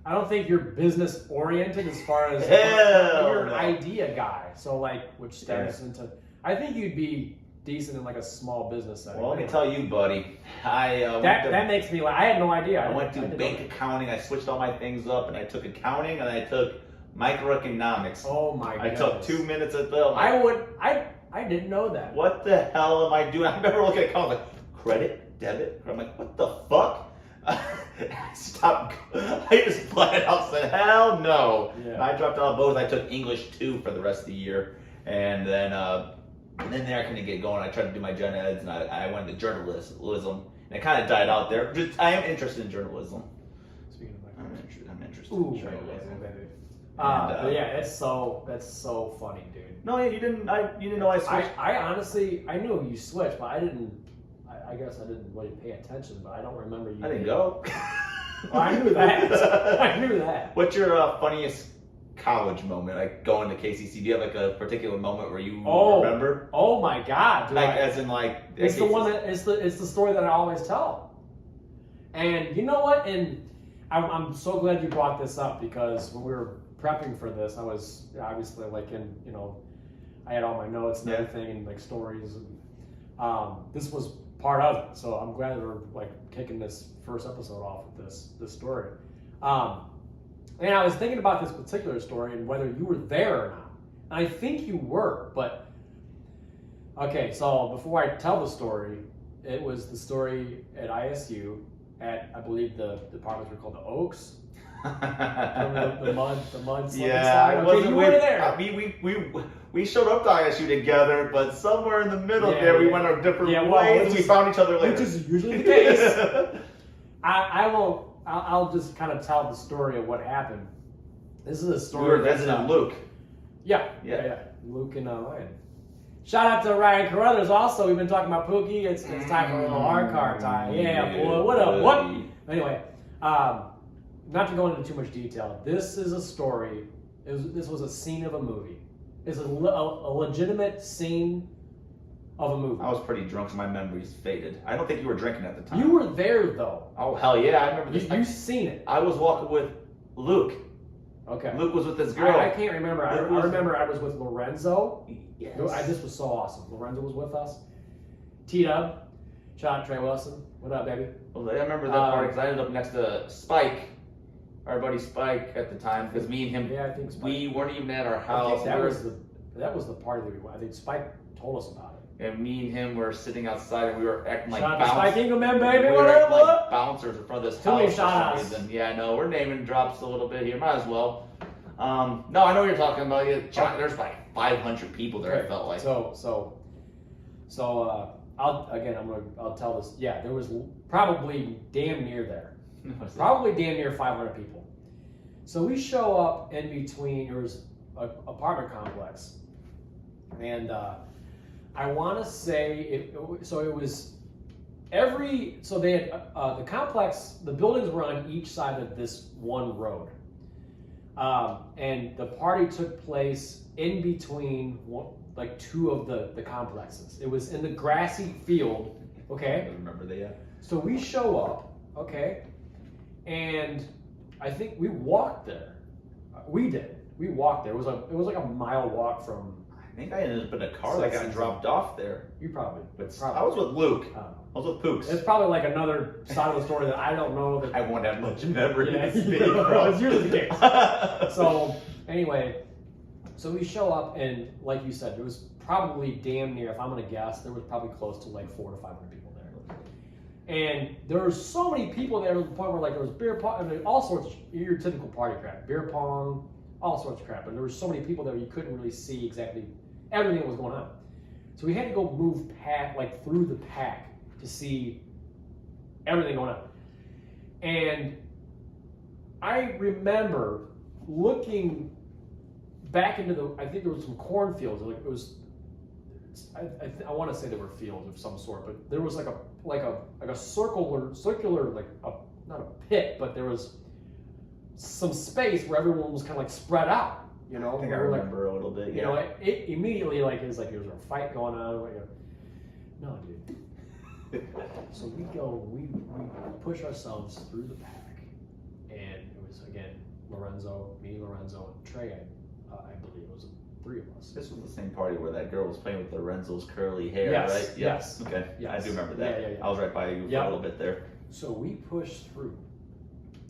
I don't think you're business oriented as far as you're an idea guy. So which stems into. I think you'd be decent in a small business setting. Well, let me tell you, buddy. That makes me laugh. I had no idea. I went to bank accounting. I switched all my things up, and I took accounting, and I took microeconomics. Oh my god! I took 2 minutes of film. I didn't know that. What the hell am I doing? I remember looking at accounts like credit, debit. I'm like, what the fuck? Stop. I just flat out said, hell no. Yeah. And I dropped out of both. I took English 2 for the rest of the year. And then there I couldn't get going. I tried to do my gen eds, and I went to journalism. And it kind of died out there. I am interested in journalism. Speaking of I'm interested in journalism. But yeah, that's so funny, dude. No, you didn't know I switched. I honestly, I knew you switched, but I guess I didn't really pay attention, but I don't remember you. I didn't go. Oh, I knew that. I knew that. What's your funniest college moment? Like going to KCC, do you have a particular moment where you remember? Oh my god! It's the one that it's the story that I always tell. And you know what? And I'm so glad you brought this up, because when we were prepping for this, I was obviously I had all my notes and everything, and stories, and this was part of it. So I'm glad we're kicking this first episode off with this story. And I was thinking about this particular story and whether you were there or not. And I think you were, but okay, so before I tell the story, it was the story at ISU at, I believe the departments were called the Oaks. Remember the mud slip and slide? Okay, you were there. I mean, we showed up to ISU together, but somewhere in the middle we went our different ways, and we found each other later. Which is usually the case. I'll just kind of tell the story of what happened. This is a story. We were visiting Luke. Yeah. Luke and Ryan. Shout out to Ryan Carruthers also. We've been talking about Pookie. It's time for a little hard card time. Yeah, boy. What up? What? Anyway, not to go into too much detail. This is a story. This was a scene of a movie. It's a legitimate scene of a movie. I was pretty drunk, so my memory's faded. I don't think you were drinking at the time. You were there though. Oh hell yeah, I remember this. You've seen it. I was walking with Luke. Okay. Luke was with this girl. I can't remember. I remember I was with Lorenzo. Yes. This was so awesome. Lorenzo was with us. Pdawg. Shout out Trey Wilson. What up, baby? Well, I remember that part because I ended up next to Spike, our buddy Spike at the time, because me and him, I think Spike. We weren't even at our house. Okay, that was the party that we went. I think Spike told us about it. And me and him were sitting outside, and we were acting like bouncers. Spike Engelman, baby. We were acting like bouncers in front of this house. Shout outs. Yeah, no, we're naming drops a little bit here. Might as well. No, I know what you're talking about. There's like 500 people there. Right. I felt like. I'll tell this. Yeah, there was probably damn near there. Probably damn near 500 people. So we show up in between. There was an apartment complex, and I want to say it was they had the complex. The buildings were on each side of this one road. And the party took place in between two of the complexes. It was in the grassy field, okay? I remember that, yeah. So we show up, okay? And I think we walked there. We did. We walked there. It was like a mile walk from... I think I ended up in a car that got dropped off there. You probably. I was with Luke. I was with Pooks. It's probably like another side of the story that I don't know. That I won't have much memory. Yeah, it's usually the case. So anyway, so we show up and like you said, there was probably damn near, if I'm gonna guess, there was probably close to like 400 to 500 people there. And there were so many people there to the point where like there was beer pong, I mean, all sorts of your typical party crap, beer pong, all sorts of crap. And there were so many people there you couldn't really see exactly everything that was going on. So we had to go move through the pack to see everything going on. And I remember looking back into I think there was some cornfields. Like it was, I want to say there were fields of some sort, but there was like a circular, not a pit, but there was some space where everyone was kind of like spread out. You know, I think I remember a little bit. Yeah. You know, it immediately it was like there was a fight going on. Like, no, dude. So we push ourselves through the pack, and it was again Lorenzo, and Trey. I believe it was 3 of us. This was the same party where that girl was playing with Lorenzo's curly hair, yes, right? Yes. Okay. Yes. I do remember that. Yeah. I was right by you for a little bit there. So we pushed through,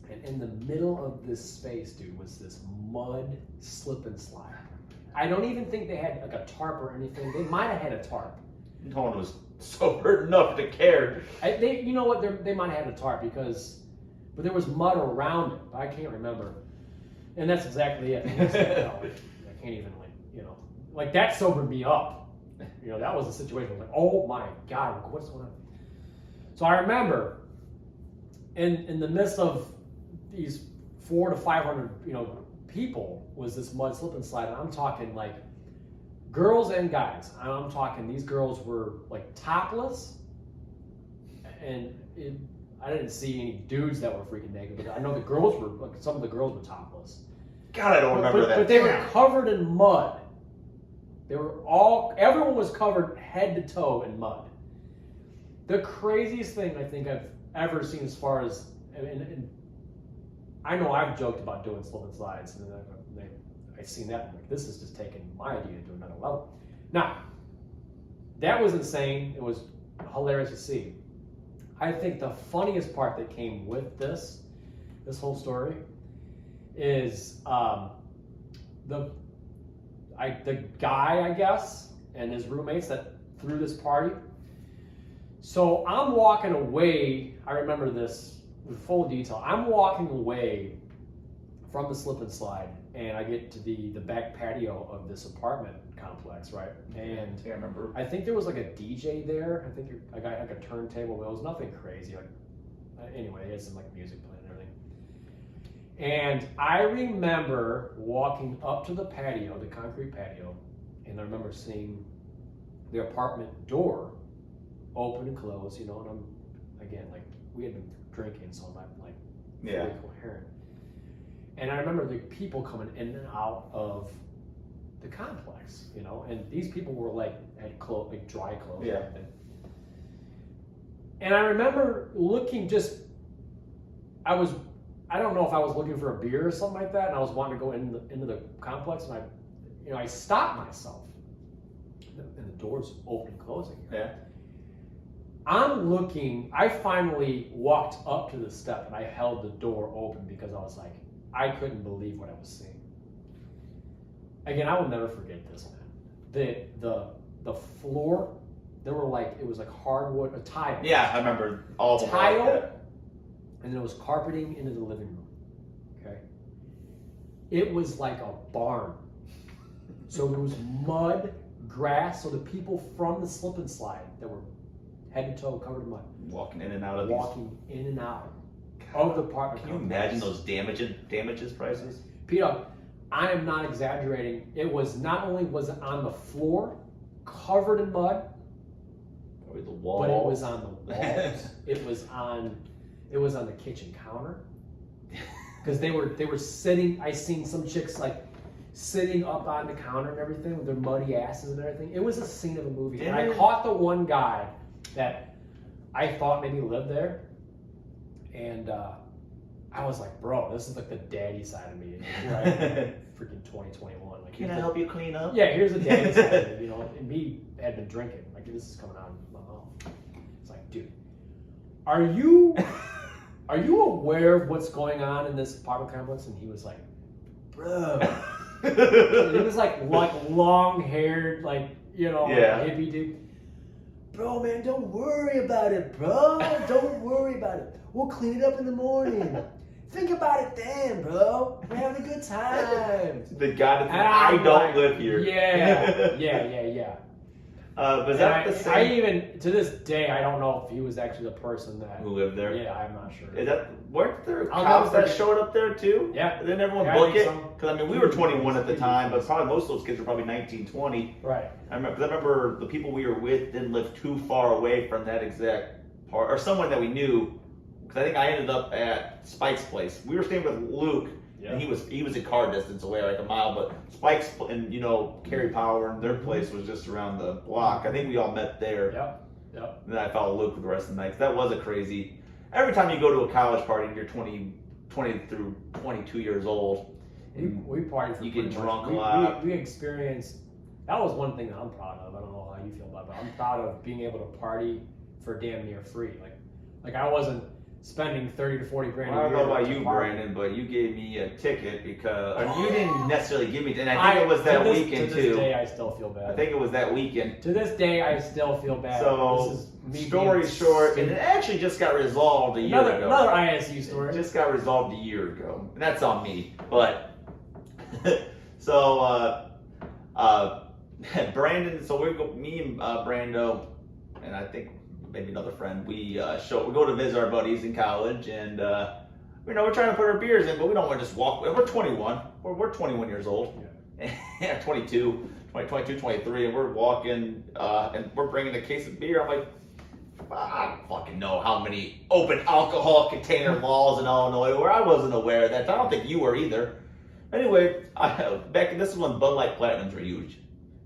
and in the middle of this space, dude, was this mud slip and slide. I don't even think they had like a tarp or anything. They might have had a tarp. No one was sober enough to care. You know what? They might have had a tarp but there was mud around it. I can't remember. And that's exactly it. I can't even that sobered me up. You know, that was a situation. I was like, oh my God, what's going on? So I remember in the midst of these 400 to 500, people was this mud slip and slide. And I'm talking like girls and guys. I'm talking these girls were like topless, and I didn't see any dudes that were freaking naked, but I know the girls were, like, some of the girls were topless. God, I don't remember that. But they were covered in mud. Everyone was covered head to toe in mud. The craziest thing I think I've ever seen as far as, and I know I've joked about doing slip and slides, and I've seen that. I'm like, this is just taking my idea to another level. Now, that was insane. It was hilarious to see. I think the funniest part that came with this whole story, is the guy, I guess, and his roommates that threw this party. So I'm walking away. I remember this with full detail. I'm walking away from the slip and slide, and I get to the back patio of this apartment complex, right? And I remember. I think there was like a DJ there. I think a guy had like a turntable. It was nothing crazy. Like anyway, he had some like music playing and everything. And I remember walking up to the patio, the concrete patio, and I remember seeing the apartment door open and close. And I'm again like we had been drinking, so I'm not like fully coherent. And I remember the people coming in and out of the complex, and these people were like had clothes, like dry clothes. Yeah. And I remember looking I don't know if I was looking for a beer or something like that, and I was wanting to go into the complex, and I stopped myself, and the door's open and closing. Yeah. I'm looking. I finally walked up to the step, and I held the door open because I was like, I couldn't believe what I was seeing. Again, I will never forget this, man. The floor, it was like hardwood, a tile. Yeah, I remember all the tile, like and then it was carpeting into the living room. Okay, it was like a barn. So there was mud, grass. So the people from the slip and slide that were head to toe covered in mud, walking in and out of of the apartment. Can you imagine those damages prices? Pdawg, I am not exaggerating. It was not only was it on the floor, covered in mud, Probably the walls. but it was on the walls. it was on the kitchen counter. Because they were sitting. I seen some chicks like sitting up on the counter and everything with their muddy asses and everything. It was a scene of a movie. And I caught the one guy that I thought maybe lived there. And I was like, bro, this is like the daddy side of me. Right? Freaking 2021. Like, Can I help you clean up? Yeah, here's the daddy side of me, And me had been drinking. Like, this is coming out of my mouth. It's like, dude, are you aware of what's going on in this apartment complex? And he was like, bro. He was like long haired, hippie dude. Bro, man, don't worry about it, bro. Don't worry about it. We'll clean it up in the morning. Think about it then, bro. We're having a good time. The guy that I don't live here. Yeah. Was that the same? I even, to this day, I don't know if he was actually the person who lived there. Yeah, I'm not sure. Weren't there cops that showed up there too? Yeah. Didn't everyone book it? Because we were 21 at the time, but probably most of those kids were probably 19, 20. Right. I remember the people we were with didn't live too far away from that exact part, or someone that we knew. Because I think I ended up at Spike's place. We were staying with Luke, and he was a car distance away, like a mile. But Spike's and Carrie Power and their place was just around the block. I think we all met there. Yep. And then I followed Luke for the rest of the night. 'Cause that was a crazy. Every time you go to a college party and you're 20 through 22 years old, we partied for you get drunk much. a lot. We experienced. That was one thing that I'm proud of. I don't know how you feel about it, but I'm proud of being able to party for damn near free. Like I wasn't spending 30 to 40 grand a year. I don't know about you, Brandon, but you gave me a ticket because you didn't necessarily give me. And I think it was that weekend too. To this day, I still feel bad. I think it was that weekend. To this day, I still feel bad. So, this is me story short, and it actually just got resolved a year ago. Another ISU story. It just got resolved a year ago, and that's on me. But so Brandon, me and Brando, and I think maybe another friend, we go to visit our buddies in college, and we're trying to put our beers in, but we don't want to just walk. We're 21. We're 21 years old. Yeah. 22, 23, and we're walking, and we're bringing a case of beer. I'm like, I don't fucking know how many open alcohol container laws in Illinois where I wasn't aware of that. I don't think you were either. Anyway, this is when Bud Light Platinums were huge,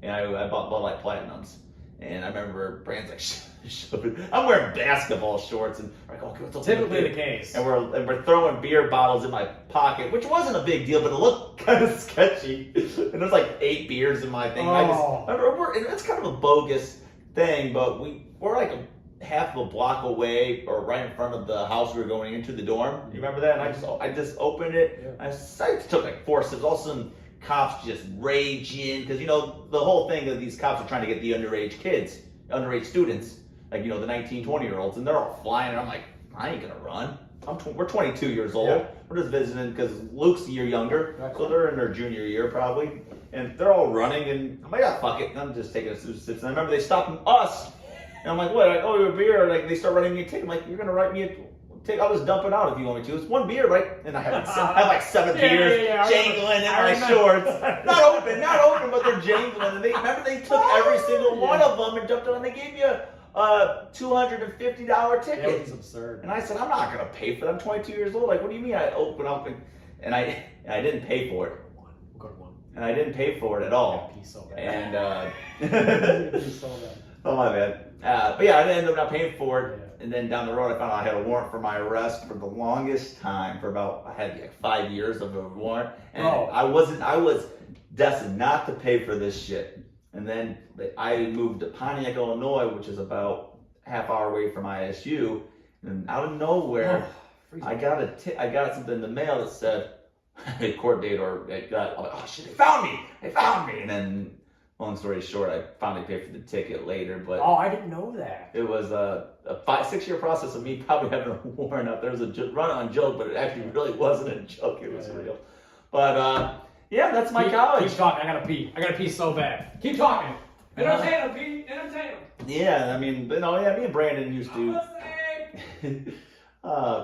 and I bought Bud Light Platinums, and I remember Brand's like, I'm wearing basketball shorts, and we're like, okay, what's typically the case, and we're throwing beer bottles in my pocket, which wasn't a big deal, but it looked kind of sketchy, and there's like 8 beers in my thing. I remember it's kind of a bogus thing, but we're like half of a block away, or right in front of the house we were going into the dorm. You remember that? And I just opened it. Yeah. I took like 4 sips. All of a sudden, cops just raging because the whole thing of these cops are trying to get the underage kids, underage students, like the 19, 20-year-olds, and they're all flying. And I'm like, I ain't gonna run. We're 22 years old. Yeah. We're just visiting because Luke's a year younger, so they're in their junior year probably, and they're all running. And I'm like, ah, fuck it. And I'm just taking a sips. And I remember they stopped us, and I'm like, what? Like, oh, you a beer? Like they start writing me a ticket. I'm like, you're gonna write me a ticket? I'll just dump it out if you want me to. It's 1 beer, right? And I have like 7 beers jangling in my shorts. Not open, but they're jangling. And they took every single one of them and dumped it, and they gave you a $250 ticket. That was absurd. And I said, I'm not gonna pay for that. I'm 22 years old. Like, what do you mean? I open up and I didn't pay for it. And I didn't pay for it at all. And oh my bad. But yeah, I ended up not paying for it. Yeah. And then down the road, I found out I had a warrant for my arrest for the longest time. I had like 5 years of a warrant, and I was destined not to pay for this shit. And then I moved to Pontiac, Illinois, which is about half hour away from ISU. And out of nowhere, I got something in the mail that said a court date, or I'm like, oh shit, they found me. And then, long story short, I finally paid for the ticket later. But I didn't know that. It was a 5-6 year process of me probably having a warrant out. There was a run-on joke, but it actually really wasn't a joke. It was real. But yeah, that's my college. Keep talking. I gotta pee so bad. Keep talking. Entertain him, Pete. Entertain him. Yeah, I mean, me and Brandon used to.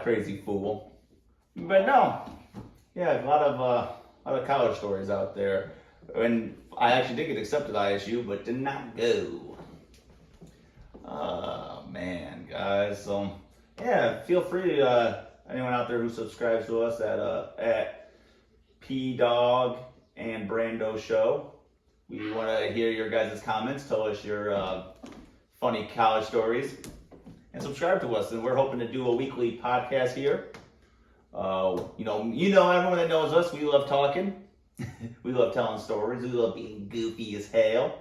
Crazy fool. But no, yeah, a lot of college stories out there. And I actually did get accepted at ISU, but did not go. Oh man, guys. So yeah, feel free. Anyone out there who subscribes to us at Pdawg and Brando show. We want to hear your guys' comments. Tell us your funny college stories, and subscribe to us. And we're hoping to do a weekly podcast here. Everyone that knows us, we love talking. We love telling stories. We love being goofy as hell.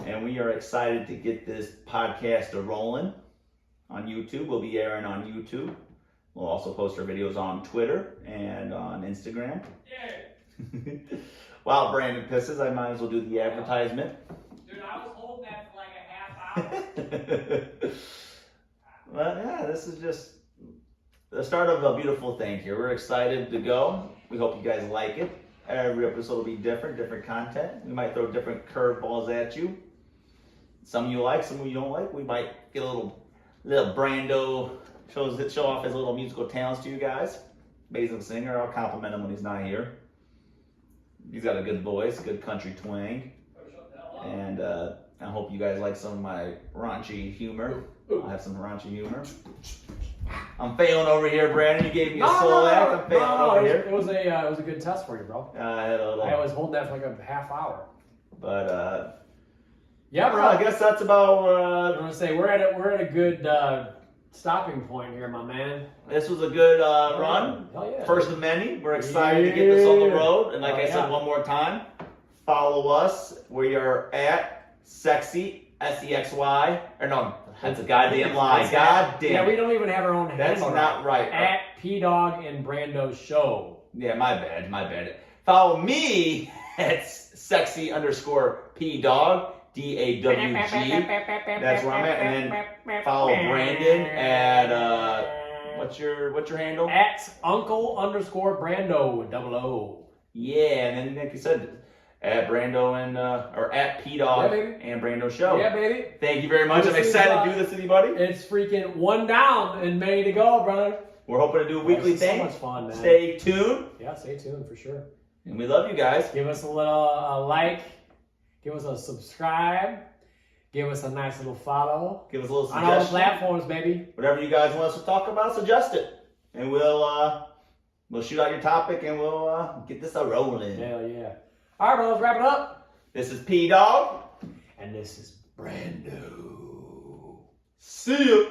And we are excited to get this podcast rolling on YouTube. We'll be airing on YouTube. We'll also post our videos on Twitter and on Instagram. Yeah. While Brandon pisses, I might as well do the advertisement. Dude, I was holding that for like a half hour. Well, yeah, this is just the start of a beautiful thing here. We're excited to go. We hope you guys like it. Every episode will be different content. We might throw different curveballs at you. Some you like, some you don't like. We might get a little Brando show off his little musical talents to you guys. Amazing singer. I'll compliment him when he's not here. He's got a good voice, good country twang. And I hope you guys like some of my raunchy humor. I'll have some raunchy humor. I'm failing over here, Brandon. You gave me a soul act. I'm failing over here. It was a good test for you, bro. I was holding that for like a half hour. But yeah, bro. I guess that's about. I'm gonna say we're at a good stopping point here, my man. This was a good run. Hell yeah. First of many. We're excited to get this on the road. And like I said one more time, follow us. We are at Sexy SEXY. Or no, that's a goddamn lie. Goddamn. Yeah, we don't even have our own handle. That's not right. At Pdawg and Brando show. Yeah, my bad. Follow me at sexy_Pdawg. DAWG. That's where I'm at. And then follow Brandon at what's your handle? At Uncle_Brando 00. Yeah, and then like you said, at Brando and or at Pdawg and Brando show. Yeah, baby. Thank you very much. I'm excited to do this with you, buddy. It's freaking 1 down and May to go, brother. We're hoping to do a weekly thing. So much fun, man. Stay tuned. Yeah, stay tuned for sure. And we love you guys. Give us a little like. Give us a subscribe. Give us a nice little follow. Give us a little suggestion. On all the platforms, baby. Whatever you guys want us to talk about, suggest it. And we'll shoot out your topic and we'll get this rolling. Hell yeah. All right, bro, let's wrap it up. This is Pdawg. And this is Brando. See ya.